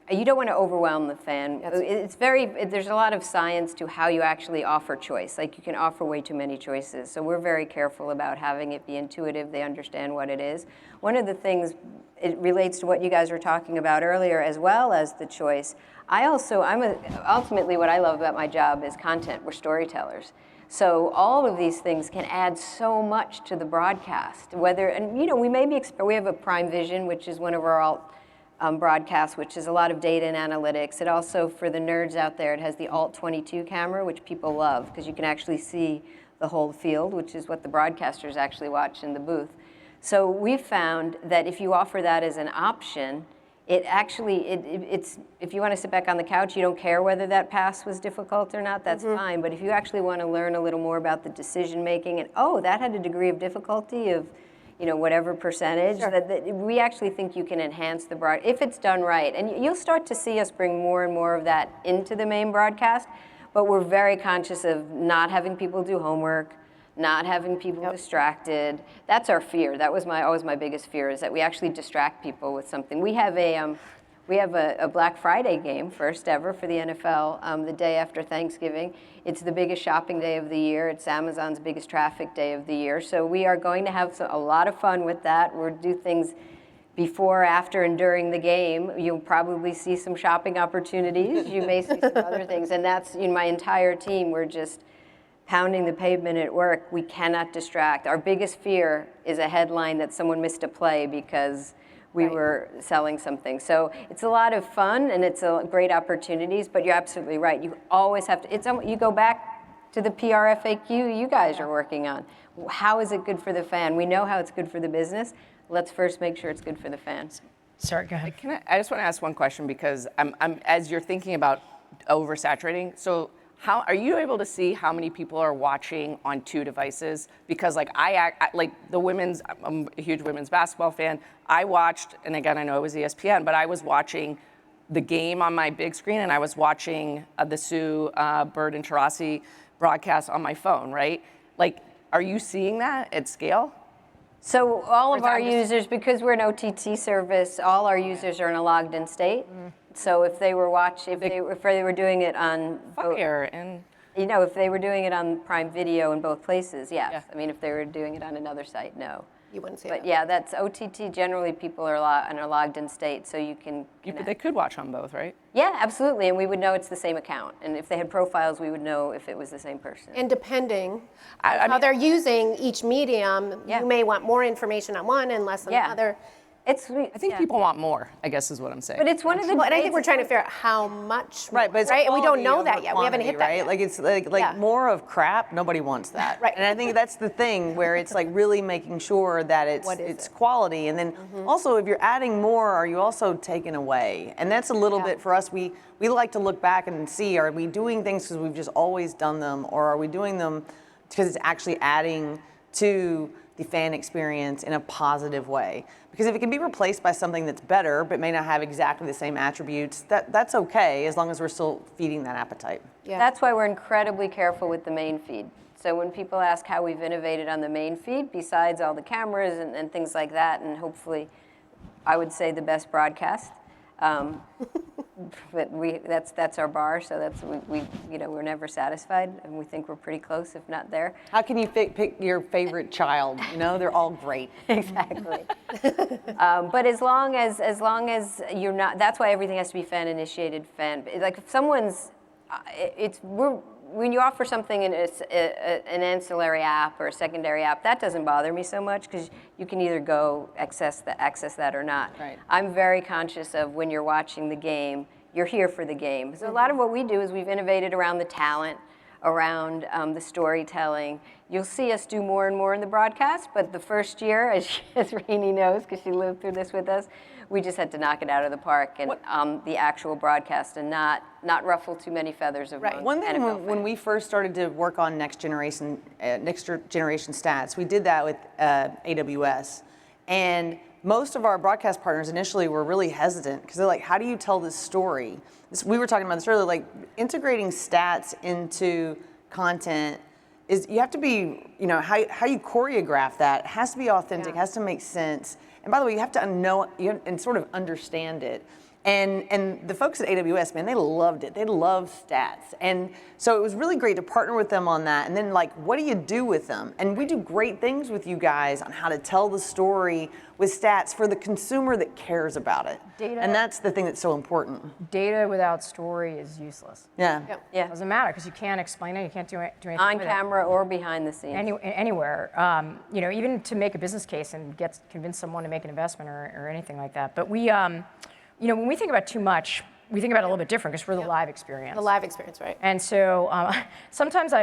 Speaker 5: you don't want to overwhelm the fan. There's a lot of science to how you actually offer choice. Like you can offer way too many choices, so we're very careful about having it be intuitive. They understand what it is. One of the things, it relates to what you guys were talking about earlier, as well as the choice. Ultimately what I love about my job is content. We're storytellers. So all of these things can add so much to the broadcast. We have a Prime Vision, which is one of our alt broadcasts, which is a lot of data and analytics. It also, for the nerds out there, it has the Alt 22 camera, which people love because you can actually see the whole field, which is what the broadcasters actually watch in the booth. So we've found that if you offer that as an option, it's if you want to sit back on the couch, you don't care whether that pass was difficult or not, that's fine. But if you actually want to learn a little more about the decision making and that had a degree of difficulty of whatever percentage, that we actually think you can enhance the if it's done right. And you'll start to see us bring more and more of that into the main broadcast, but we're very conscious of not having people do homework, not having people distracted. That's our fear. That was always my biggest fear, is that we actually distract people with something. We have a Black Friday game, first ever for the NFL, the day after Thanksgiving. It's the biggest shopping day of the year. It's Amazon's biggest traffic day of the year. So we are going to have a lot of fun with that. We'll do things before, after, and during the game. You'll probably see some shopping opportunities. You may see some other things. And that's my entire team. We're just pounding the pavement at work. We cannot distract. Our biggest fear is a headline that someone missed a play because we were selling something. So it's a lot of fun and it's great opportunities, but you're absolutely right. You always have to, you go back to the PR FAQ you guys are working on. How is it good for the fan? We know how it's good for the business. Let's first make sure it's good for the fans.
Speaker 6: Sorry, go ahead.
Speaker 3: I just want to ask one question, because I'm as you're thinking about oversaturating, so how are you able to see how many people are watching on 2 devices? Because like the women's, I'm a huge women's basketball fan. I watched, and again, I know it was ESPN, but I was watching the game on my big screen, and I was watching the Sue Bird and Taurasi broadcast on my phone, right? Like, are you seeing that at scale?
Speaker 5: So all of our users, because we're an OTT service, all our users are in a logged in state. So if they were if they were doing it on
Speaker 3: Fire and
Speaker 5: if they were doing it on Prime Video in both places, yes.
Speaker 3: Yeah.
Speaker 5: I mean, if they were doing it on another site, no.
Speaker 2: You wouldn't see
Speaker 5: But
Speaker 2: that.
Speaker 5: yeah, that's OTT. Generally, people are in a logged in state, so you can.
Speaker 3: they could watch on both, right?
Speaker 5: Yeah, absolutely, and we would know it's the same account. And if they had profiles, we would know if it was the same person.
Speaker 2: And depending
Speaker 3: I
Speaker 2: how
Speaker 3: mean-
Speaker 2: they're using each medium,
Speaker 5: Yeah.
Speaker 2: you may want more information on one and less on the other.
Speaker 5: It's.
Speaker 3: I think people want more, I guess is what I'm saying.
Speaker 5: But it's one of the.
Speaker 2: Well, and I think we're trying to figure out how much.
Speaker 4: Right, but it's
Speaker 2: right, and we don't
Speaker 4: quality
Speaker 2: know
Speaker 4: over
Speaker 2: that yet. We haven't
Speaker 4: quantity,
Speaker 2: hit that
Speaker 4: right?
Speaker 2: yet.
Speaker 4: Like it's
Speaker 2: Yeah.
Speaker 4: more of crap. Nobody wants that.
Speaker 2: Right.
Speaker 4: And I think that's the thing where it's like really making sure that it's
Speaker 2: What is
Speaker 4: it's
Speaker 2: it?
Speaker 4: quality, and then also if you're adding more, are you also taking away? And that's a little
Speaker 2: Yeah.
Speaker 4: bit for us. We like to look back and see, are we doing things because we've just always done them, or are we doing them because it's actually adding to the fan experience in a positive way? Because if it can be replaced by something that's better but may not have exactly the same attributes, that's okay as long as we're still feeding that appetite.
Speaker 2: Yeah.
Speaker 5: That's why we're incredibly careful with the main feed. So when people ask how we've innovated on the main feed, besides all the cameras and things like that, and hopefully, I would say the best broadcast. But that's our bar. So we're never satisfied, and we think we're pretty close, if not there.
Speaker 4: How can you pick your favorite child? They're all great.
Speaker 5: Exactly. But as long as you're not, that's why everything has to be fan initiated. Like if someone's, when you offer something in an ancillary app or a secondary app, that doesn't bother me so much because you can either go access that or not.
Speaker 4: Right.
Speaker 5: I'm very conscious of when you're watching the game, you're here for the game. So a lot of what we do is we've innovated around the talent, around the storytelling. You'll see us do more and more in the broadcast, but the first year, as Rainey knows, because she lived through this with us, we just had to knock it out of the park and the actual broadcast and not ruffle too many feathers of
Speaker 4: One thing when we first started to work on next generation stats, we did that with AWS, and most of our broadcast partners initially were really hesitant because they're like, how do you tell this story? We were talking about this earlier, like integrating stats into content is you have to be, how you choreograph that has to be authentic, has to make sense. And by the way, you have to know and sort of understand it. And the folks at AWS, man, they loved it. They love stats. And so it was really great to partner with them on that. And then what do you do with them? And we do great things with you guys on how to tell the story with stats for the consumer that cares about it.
Speaker 6: Data.
Speaker 4: And that's the thing that's so important.
Speaker 6: Data without story is useless.
Speaker 4: Yeah.
Speaker 5: Yeah.
Speaker 6: Doesn't matter because you can't explain it. You can't do anything
Speaker 5: On
Speaker 6: with
Speaker 5: camera or behind the scenes.
Speaker 6: anywhere. Even to make a business case and convince someone to make an investment or anything like that. But we, when we think about too much, we think about it a little bit different because we're the live experience.
Speaker 2: The live experience, right?
Speaker 6: And so sometimes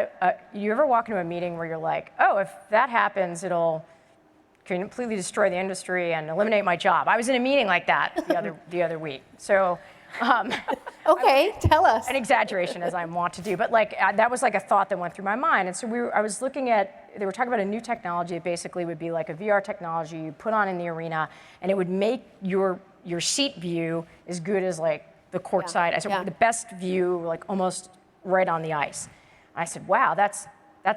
Speaker 6: you ever walk into a meeting where you're like, oh, if that happens, it'll completely destroy the industry and eliminate my job. I was in a meeting like that the other week. So.
Speaker 2: Okay, tell us.
Speaker 6: An exaggeration, as I want to do, but that was like a thought that went through my mind. And so I was looking at, they were talking about a new technology. It basically would be like a VR technology you put on in the arena, and it would make your seat view as good as the court side. I said the best view, almost right on the ice. I said, wow, that's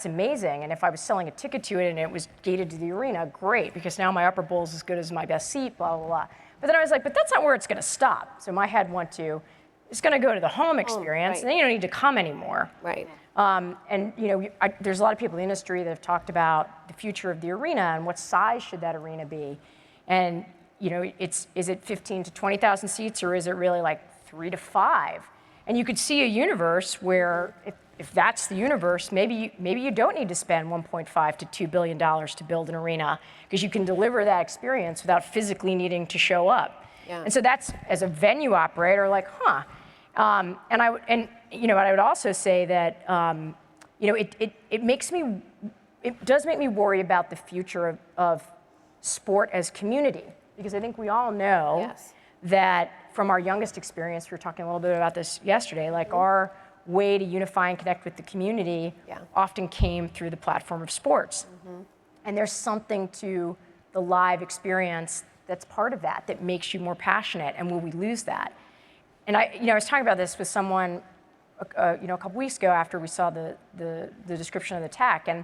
Speaker 6: amazing. And if I was selling a ticket to it and it was gated to the arena, great, because now my upper bowl is as good as my best seat, blah, blah, blah. But then I was like, but that's not where it's going to stop. So my head went to, it's going to go to the home experience,
Speaker 2: right.
Speaker 6: and then you don't need to come anymore.
Speaker 2: Right.
Speaker 6: There's a lot of people in the industry that have talked about the future of the arena and what size should that arena be. And is it 15 to 20,000 seats, or is it really 3 to 5? And you could see a universe where if that's the universe, maybe you don't need to spend $1.5 to $2 billion to build an arena because you can deliver that experience without physically needing to show up.
Speaker 2: Yeah.
Speaker 6: And so that's, as a venue operator, and I would also say that it does make me worry about the future of sport as community, because I think we all know that from our youngest experience, we were talking a little bit about this yesterday, our way to unify and connect with the community often came through the platform of sports. And there's something to the live experience that's part of that makes you more passionate, and will we lose that? And I was talking about this with someone a couple weeks ago after we saw the description of the tech, and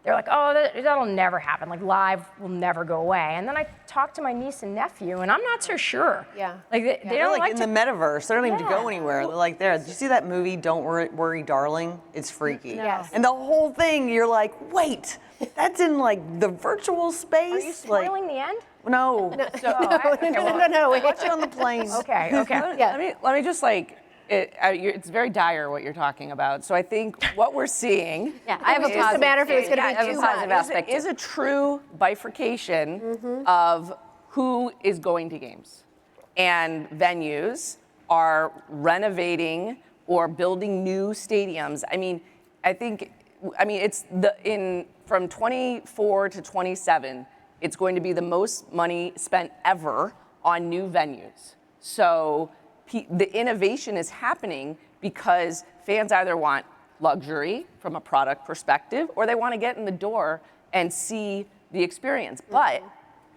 Speaker 6: they're like, oh, that'll never happen. Like live will never go away. And then I talked to my niece and nephew, and I'm not so sure.
Speaker 2: Yeah.
Speaker 6: Like they
Speaker 4: They're
Speaker 6: don't
Speaker 4: like
Speaker 6: like
Speaker 4: in
Speaker 6: to.
Speaker 4: the metaverse. They don't even have to go
Speaker 6: Yeah.
Speaker 4: anywhere. They're like there. Did you see that movie, Don't Worry, Darling? It's freaky.
Speaker 2: Yes.
Speaker 4: And the whole thing, you're like, wait, that's in like the virtual space?
Speaker 6: Are you spoiling the end?
Speaker 4: No.
Speaker 2: No.
Speaker 4: Watch it on the plane.
Speaker 6: Okay.
Speaker 2: Yeah.
Speaker 3: Let me just like, it's very dire what you're talking about. So I think what we're seeing
Speaker 5: Yeah, I have a
Speaker 2: It's just a
Speaker 5: positive.
Speaker 2: matter if it was
Speaker 5: yeah,
Speaker 2: gonna
Speaker 5: I
Speaker 2: be
Speaker 5: have a
Speaker 2: too
Speaker 5: positive
Speaker 2: much.
Speaker 5: aspect.
Speaker 3: is
Speaker 5: too.
Speaker 3: a true bifurcation of who is going to games. And venues are renovating or building new stadiums. I mean, it's from 24 to 27, it's going to be the most money spent ever on new venues. So the innovation is happening because fans either want luxury from a product perspective, or they want to get in the door and see the experience. But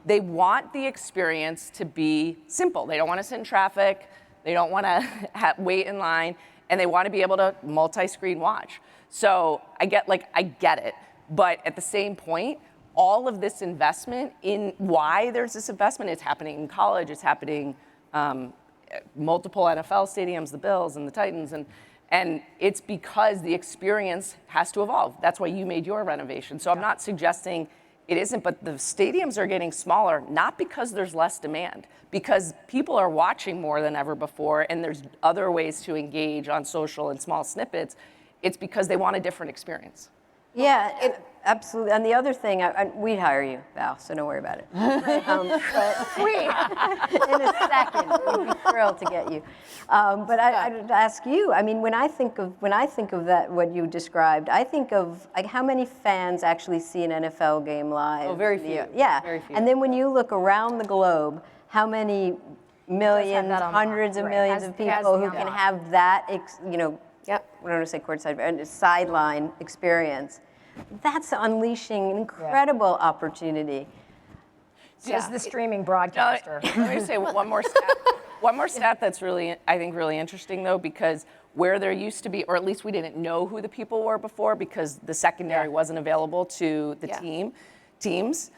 Speaker 3: they want the experience to be simple. They don't want to sit in traffic. They don't want to wait in line, and they want to be able to multi-screen watch. So I get it. But at the same point, all of this investment in why there's this investment, it's happening in college, it's happening multiple NFL stadiums, the Bills and the Titans, and it's because the experience has to evolve. That's why you made your renovation. So I'm not suggesting it isn't, but the stadiums are getting smaller, not because there's less demand, because people are watching more than ever before, and there's other ways to engage on social and small snippets. It's because they want a different experience.
Speaker 5: Yeah, absolutely. And the other thing, we'd hire you, Val, so don't worry about it. In a second, we'd be thrilled to get you. But I'd ask you. I mean, when I think of that, what you described, I think of like how many fans actually see an NFL game live.
Speaker 4: Oh, very few.
Speaker 5: Yeah,
Speaker 4: Very few.
Speaker 5: and then when you look around the globe, how many millions,
Speaker 6: that on
Speaker 5: hundreds of
Speaker 6: right.
Speaker 5: millions
Speaker 6: Has-
Speaker 5: of
Speaker 6: has
Speaker 5: people
Speaker 6: the
Speaker 5: who
Speaker 6: on
Speaker 5: can
Speaker 6: lock.
Speaker 5: have that,
Speaker 2: Yep.
Speaker 5: I don't want to say courtside, but a sideline experience. That's unleashing an incredible opportunity.
Speaker 6: As the streaming broadcaster.
Speaker 3: Let me say one more stat. One more stat that's I think really interesting though, because where there used to be, or at least we didn't know who the people were before because the secondary wasn't available to the teams.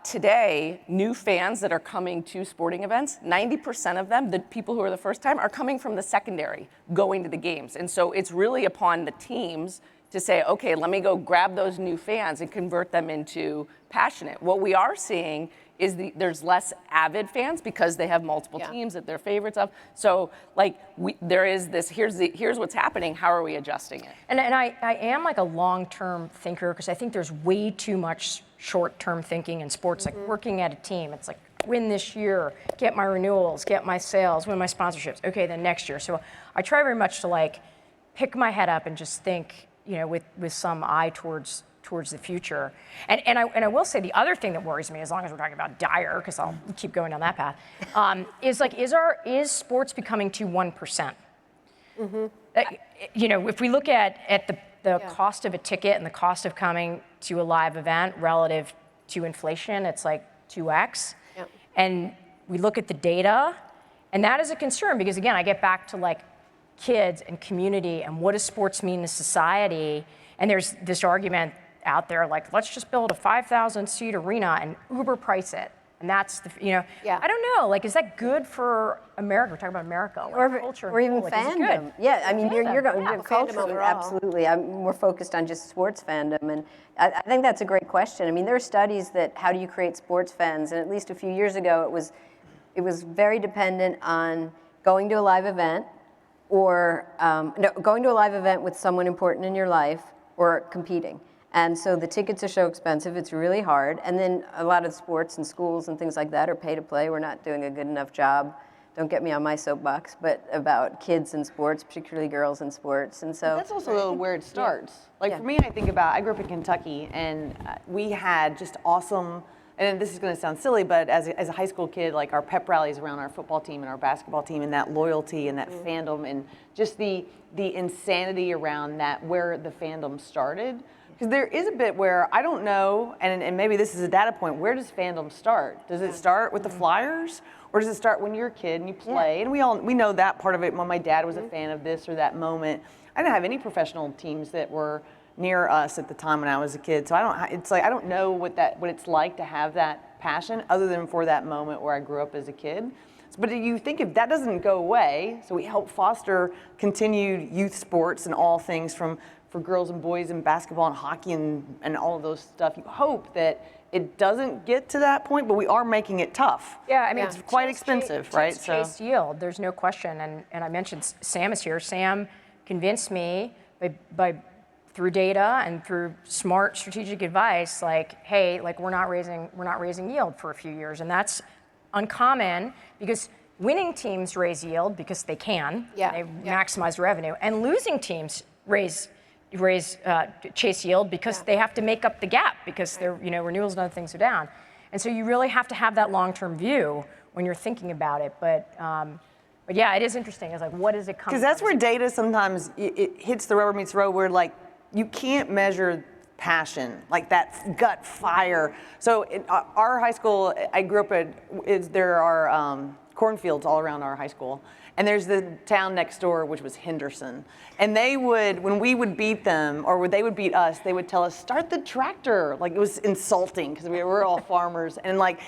Speaker 3: Today, new fans that are coming to sporting events, 90% of them, the people who are the first time, are coming from the secondary, going to the games. And so it's really upon the teams to say, okay, let me go grab those new fans and convert them into passionate. What we are seeing is there's less avid fans because they have multiple teams that they're favorites of. So there is this, here's what's happening, how are we adjusting it?
Speaker 6: And I am like a long-term thinker because I think there's way too much short-term thinking in sports, like working at a team. It's like win this year, get my renewals, get my sales, win my sponsorships. Okay, then next year. So I try very much to like pick my head up and just think, with some eye towards the future. And I will say the other thing that worries me, as long as we're talking about dire, because I'll keep going down that path, is sports becoming too 1%? If we look at the cost of a ticket and the cost of coming to a live event relative to inflation, it's like 2x.
Speaker 2: Yep.
Speaker 6: And we look at the data, and that is a concern because again, I get back to like kids and community and what does sports mean to society? And there's this argument out there like, let's just build a 5,000 seat arena and Uber price it. And that's I don't know, like, is that good for America? We're talking about America, like culture.
Speaker 5: Or even
Speaker 6: like, is it
Speaker 5: fandom.
Speaker 6: good?
Speaker 5: Yeah, I mean, you're going
Speaker 2: fandom
Speaker 5: culture,
Speaker 2: overall.
Speaker 5: absolutely. I'm more focused on just sports fandom, and I think that's a great question. I mean, there are studies that how do you create sports fans, and at least a few years ago, it was very dependent on going to a live event, or going to a live event with someone important in your life, or competing. And so the tickets are so expensive, it's really hard. And then a lot of sports and schools and things like that are pay to play. We're not doing a good enough job, don't get me on my soapbox, but about kids in sports, particularly girls in sports. And so
Speaker 4: That's also where it starts. Like for me, I grew up in Kentucky, and we had just awesome, and this is going to sound silly, but as a high school kid, like our pep rallies around our football team and our basketball team, and that loyalty and that fandom, and just the insanity around that, where the fandom started. Because there is a bit where I don't know, and maybe this is a data point, where does fandom start? Does it start with the Flyers? Or does it start when you're a kid and you play? And we know that part of it when my dad was a fan of this or that moment. I didn't have any professional teams that were near us at the time when I was a kid. So I don't know what it's like to have that passion other than for that moment where I grew up as a kid. But you think if that doesn't go away, so we help foster continued youth sports and all things for girls and boys and basketball and hockey and all of those stuff. You hope that it doesn't get to that point, but we are making it tough.
Speaker 6: Yeah, I mean,
Speaker 4: it's quite expensive, right?
Speaker 6: Chase yield, there's no question. And I mentioned Sam is here. Sam convinced me through data and through smart strategic advice, like, hey, like we're not raising yield for a few years, and that's uncommon because winning teams raise yield because they can. They maximize revenue, and losing teams chase yield because they have to make up the gap because their renewals and other things are down, and so you really have to have that long-term view when you're thinking about it. But yeah, it is interesting. It's like, what does it come?
Speaker 4: Because that's where data sometimes it hits the rubber meets the road, where like you can't measure passion, like that gut fire. So in our high school, I grew up at, there are cornfields all around our high school. And there's the town next door, which was Henderson. And they would, when we would beat them, or when they would beat us, they would tell us, start the tractor. Like, it was insulting, because we were all farmers. And like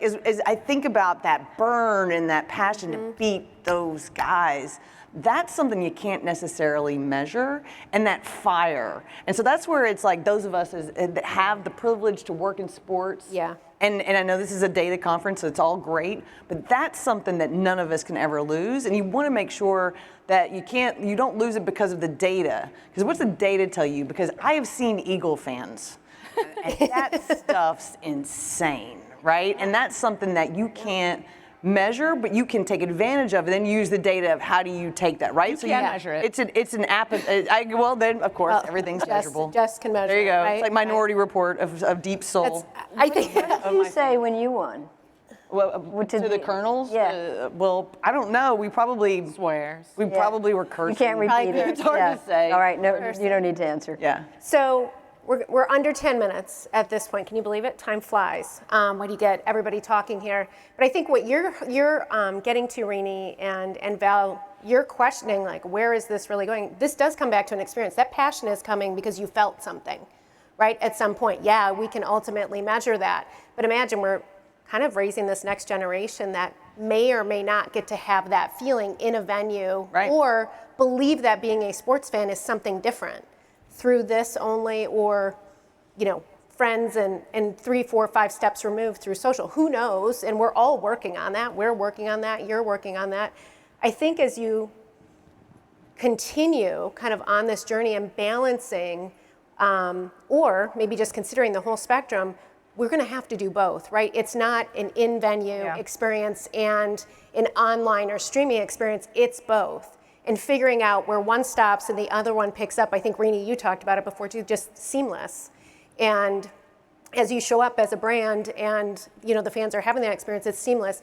Speaker 4: as I think about that burn and that passion to beat those guys, that's something you can't necessarily measure, and that fire. And so that's where it's like those of us that have the privilege to work in sports. And I know this is a data conference, so it's all great, but that's something that none of us can ever lose. And you want to make sure that you don't lose it because of the data. Because what's the data tell you? Because I have seen Eagle fans, and that stuff's insane, right? And that's something that you can't measure, but you can take advantage of it, and then use the data of how do you take that, right?
Speaker 3: You can measure it.
Speaker 4: It's an app. Well, then of course everything's measurable.
Speaker 2: Jess can measure.
Speaker 4: There you go.
Speaker 2: It, right?
Speaker 4: It's like Minority Report of deep soul.
Speaker 2: I think.
Speaker 5: What did you say when you won?
Speaker 4: Well, to the colonels?
Speaker 5: Yeah.
Speaker 4: Well, I don't know. We probably
Speaker 3: Swears.
Speaker 4: We probably were cursing.
Speaker 5: You can't repeat it.
Speaker 4: It's hard to say.
Speaker 5: All right, no, you don't need to answer.
Speaker 4: Yeah.
Speaker 2: So we're under 10 minutes at this point. Can you believe it? Time flies when you get everybody talking here. But I think what you're getting to, Rini and Val, you're questioning, like, where is this really going? This does come back to an experience. That passion is coming because you felt something, right? At some point, yeah, we can ultimately measure that. But imagine we're kind of raising this next generation that may or may not get to have that feeling in a venue,
Speaker 4: right,
Speaker 2: or believe that being a sports fan is something different through this only, or, friends and 3, 4, 5 steps removed through social. Who knows? And we're all working on that. We're working on that. You're working on that. I think as you continue kind of on this journey and balancing, or maybe just considering the whole spectrum, we're going to have to do both, right? It's not an in-venue experience and an online or streaming experience. It's both. And figuring out where one stops and the other one picks up. I think, Rini, you talked about it before too, just seamless. And as you show up as a brand and the fans are having that experience, it's seamless.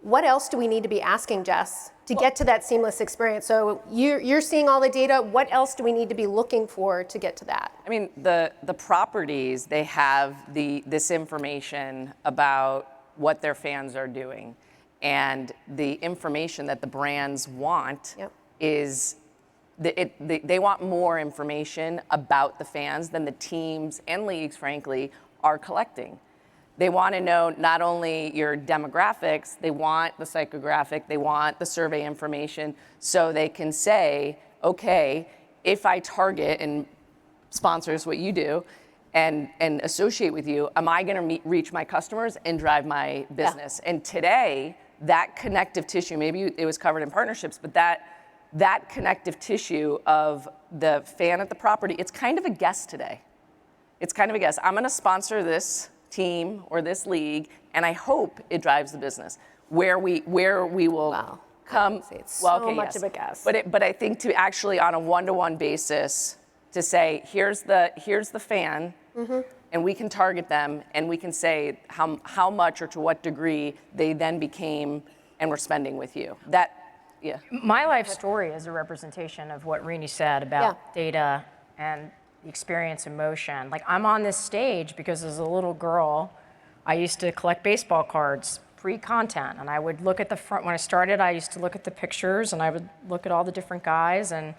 Speaker 2: What else do we need to be asking, Jess, to get to that seamless experience? So you're seeing all the data. What else do we need to be looking for to get to that?
Speaker 3: I mean, the properties, they have this information about what their fans are doing. And the information that the brands want is they want more information about the fans than the teams and leagues, frankly, are collecting. They want to know not only your demographics, they want the psychographic, they want the survey information, so they can say, okay, if I target and sponsors what you do and associate with you, am I going to reach my customers and drive my business? And today, that connective tissue, maybe it was covered in partnerships, but that connective tissue of the fan at the property, it's kind of a guess today. It's kind of a guess. I'm going to sponsor this team or this league, and I hope it drives the business. Where we will come.
Speaker 2: It's so much of a guess.
Speaker 3: But I think to actually on a one-to-one basis to say here's the fan, and we can target them, and we can say how much or to what degree they then became and were spending with you.
Speaker 6: My life story is a representation of what Rini said about data and the experience in motion. Like, I'm on this stage because as a little girl, I used to collect baseball cards, pre-content, and I would look at the front. When I started, I used to look at the pictures, and I would look at all the different guys, and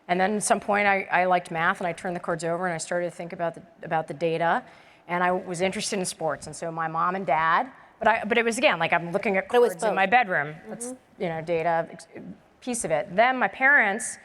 Speaker 6: And then at some point, I liked math, and I turned the cards over, and I started to think about the data, and I was interested in sports. And so my mom and dad, but it was, again, like I'm looking at cards in my bedroom. That's, data piece of it. Then my parents,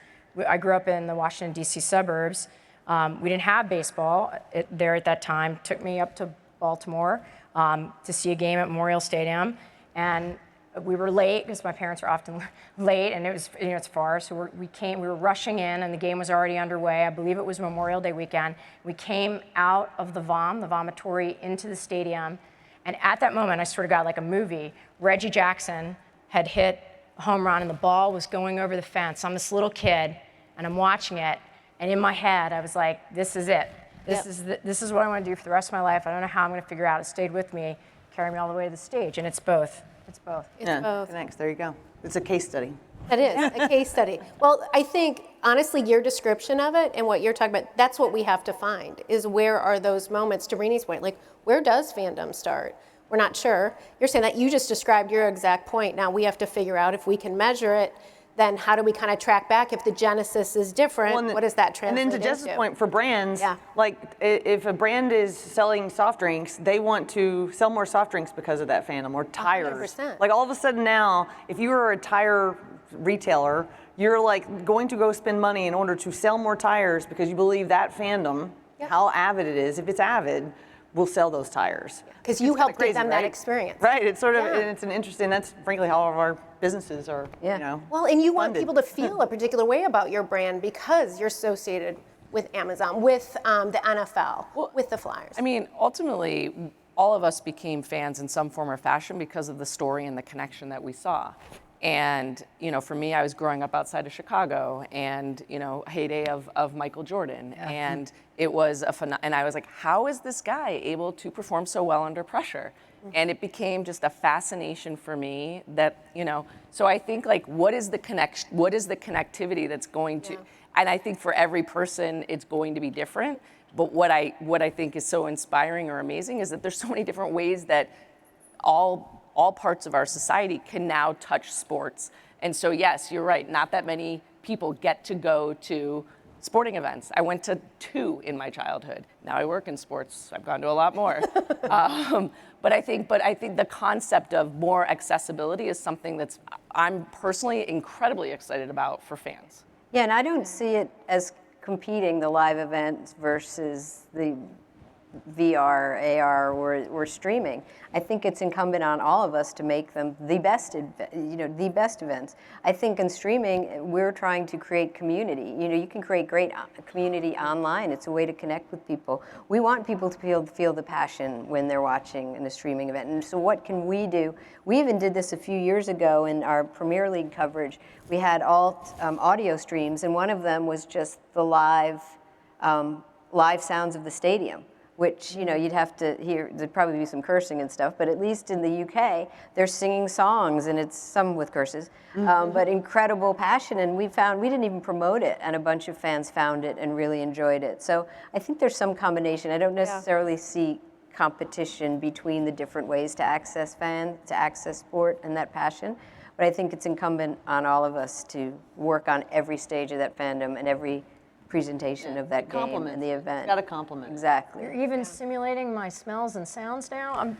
Speaker 6: I grew up in the Washington, D.C. suburbs. We didn't have baseball there at that time. Took me up to Baltimore to see a game at Memorial Stadium, and we were late because my parents are often late, and it was, it's far. So we were rushing in, and the game was already underway. I believe it was Memorial Day weekend. We came out of the vomitory, into the stadium, and at that moment, I sort of got like a movie. Reggie Jackson had hit a home run, and the ball was going over the fence. I'm this little kid, and I'm watching it, and in my head, I was like, "This is it. This is what I want to do for the rest of my life. I don't know how I'm going to figure it out." It stayed with me, carried me all the way to the stage, and it's both. It's both.
Speaker 2: It's both.
Speaker 4: Connects. There you go. It's a case study.
Speaker 2: That is a case study. Well, I think, honestly, your description of it and what you're talking about, that's what we have to find, is where are those moments, to Reni's point, like, where does fandom start? We're not sure. You're saying that you just described your exact point. Now we have to figure out if we can measure it, then how do we kind of track back if the genesis is different?
Speaker 4: Well,
Speaker 2: what does that translate
Speaker 4: And
Speaker 2: into?
Speaker 4: then to Jess's point, for brands,
Speaker 2: Yeah.
Speaker 4: like if a brand is selling soft drinks, they want to sell more soft drinks because of that fandom, or tires.
Speaker 2: 100%.
Speaker 4: Like all of a sudden now, if you are a tire retailer, you're like going to go spend money in order to sell more tires because you believe that fandom, how avid it is, if it's avid, will sell those tires.
Speaker 2: Because you helped give them that experience.
Speaker 4: Right, it's sort of, and it's an interesting, that's frankly how all of our businesses are,
Speaker 2: Well, and you want
Speaker 4: funded.
Speaker 2: people to feel a particular way about your brand because you're associated with Amazon, with the NFL, with the Flyers.
Speaker 3: I mean, ultimately, all of us became fans in some form or fashion because of the story and the connection that we saw. And, for me, I was growing up outside of Chicago, and, heyday of Michael Jordan. Yeah. And it was and I was like, how is this guy able to perform so well under pressure? Mm-hmm. And it became just a fascination for me that, so I think, like, what is the connectivity that's going to, and I think for every person, it's going to be different. But what I think is so inspiring or amazing is that there's so many different ways that all parts of our society can now touch sports. And so, yes, you're right, not that many people get to go to sporting events. I went to 2 in my childhood. Now I work in sports, I've gone to a lot more. But I think the concept of more accessibility is something I'm personally incredibly excited about for fans.
Speaker 5: Yeah, and I don't see it as competing, the live events versus the VR, AR, or streaming. I think it's incumbent on all of us to make them the best events. I think in streaming, we're trying to create community. You can create great community online. It's a way to connect with people. We want people to feel the passion when they're watching in a streaming event. And so what can we do? We even did this a few years ago in our Premier League coverage. We had all audio streams, and one of them was just the live sounds of the stadium, which, you'd have to hear, there'd probably be some cursing and stuff, but at least in the UK, they're singing songs, and it's some with curses, but incredible passion, and we didn't even promote it, and a bunch of fans found it and really enjoyed it. So I think there's some combination. I don't necessarily see competition between the different ways to access sport and that passion, but I think it's incumbent on all of us to work on every stage of that fandom and every presentation of that game and the event.
Speaker 4: Got to compliment.
Speaker 5: Exactly.
Speaker 6: You're even simulating my smells and sounds now? I'm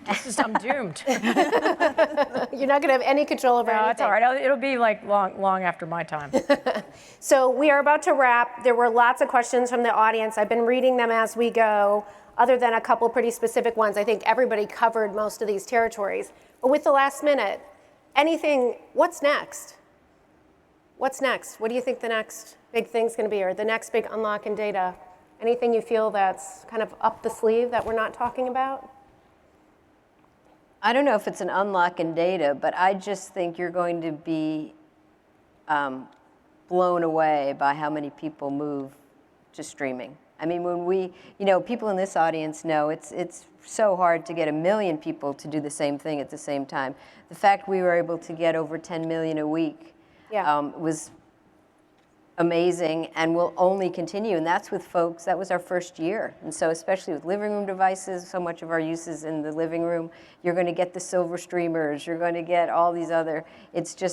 Speaker 6: doomed.
Speaker 2: You're not going to have any control over anything.
Speaker 6: It's all right. It'll be like long after my time.
Speaker 2: So we are about to wrap. There were lots of questions from the audience. I've been reading them as we go, other than a couple pretty specific ones. I think everybody covered most of these territories. But with the last minute, what's next? What's next? What do you think the next big thing's going to be, or the next big unlock in data? Anything you feel that's kind of up the sleeve that we're not talking about?
Speaker 5: I don't know if it's an unlock in data, but I just think you're going to be blown away by how many people move to streaming. I mean, when people in this audience know it's so hard to get 1 million people to do the same thing at the same time. The fact we were able to get over 10 million a week was amazing and will only continue. And that's with folks, that was our first year. And so especially with living room devices, so much of our use is in the living room. You're going to get the silver streamers, you're going to get all these other,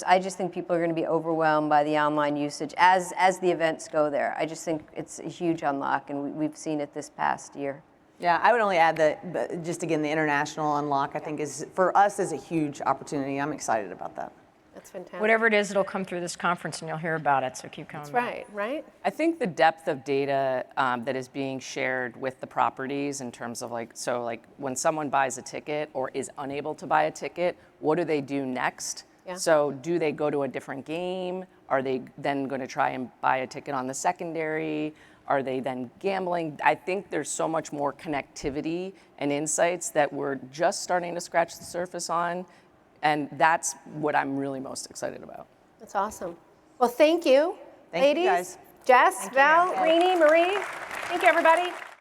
Speaker 5: I just think people are going to be overwhelmed by the online usage as the events go there. I just think it's a huge unlock, and we've seen it this past year.
Speaker 4: Yeah, I would only add that, just again, the international unlock, I think, is for us is a huge opportunity. I'm excited about that.
Speaker 2: That's fantastic.
Speaker 6: Whatever it is, it'll come through this conference and you'll hear about it, so keep coming
Speaker 2: That's
Speaker 6: back.
Speaker 2: right.
Speaker 3: I think the depth of data that is being shared with the properties in terms of like when someone buys a ticket or is unable to buy a ticket, what do they do next?
Speaker 2: Yeah.
Speaker 3: So do they go to a different game? Are they then going to try and buy a ticket on the secondary? Are they then gambling? I think there's so much more connectivity and insights that we're just starting to scratch the surface on. And that's what I'm really most excited about.
Speaker 2: That's awesome. Well, thank you,
Speaker 4: Thank you,
Speaker 2: ladies.
Speaker 4: guys.
Speaker 2: Jess, Val, Rini, Marie. Thank you, everybody.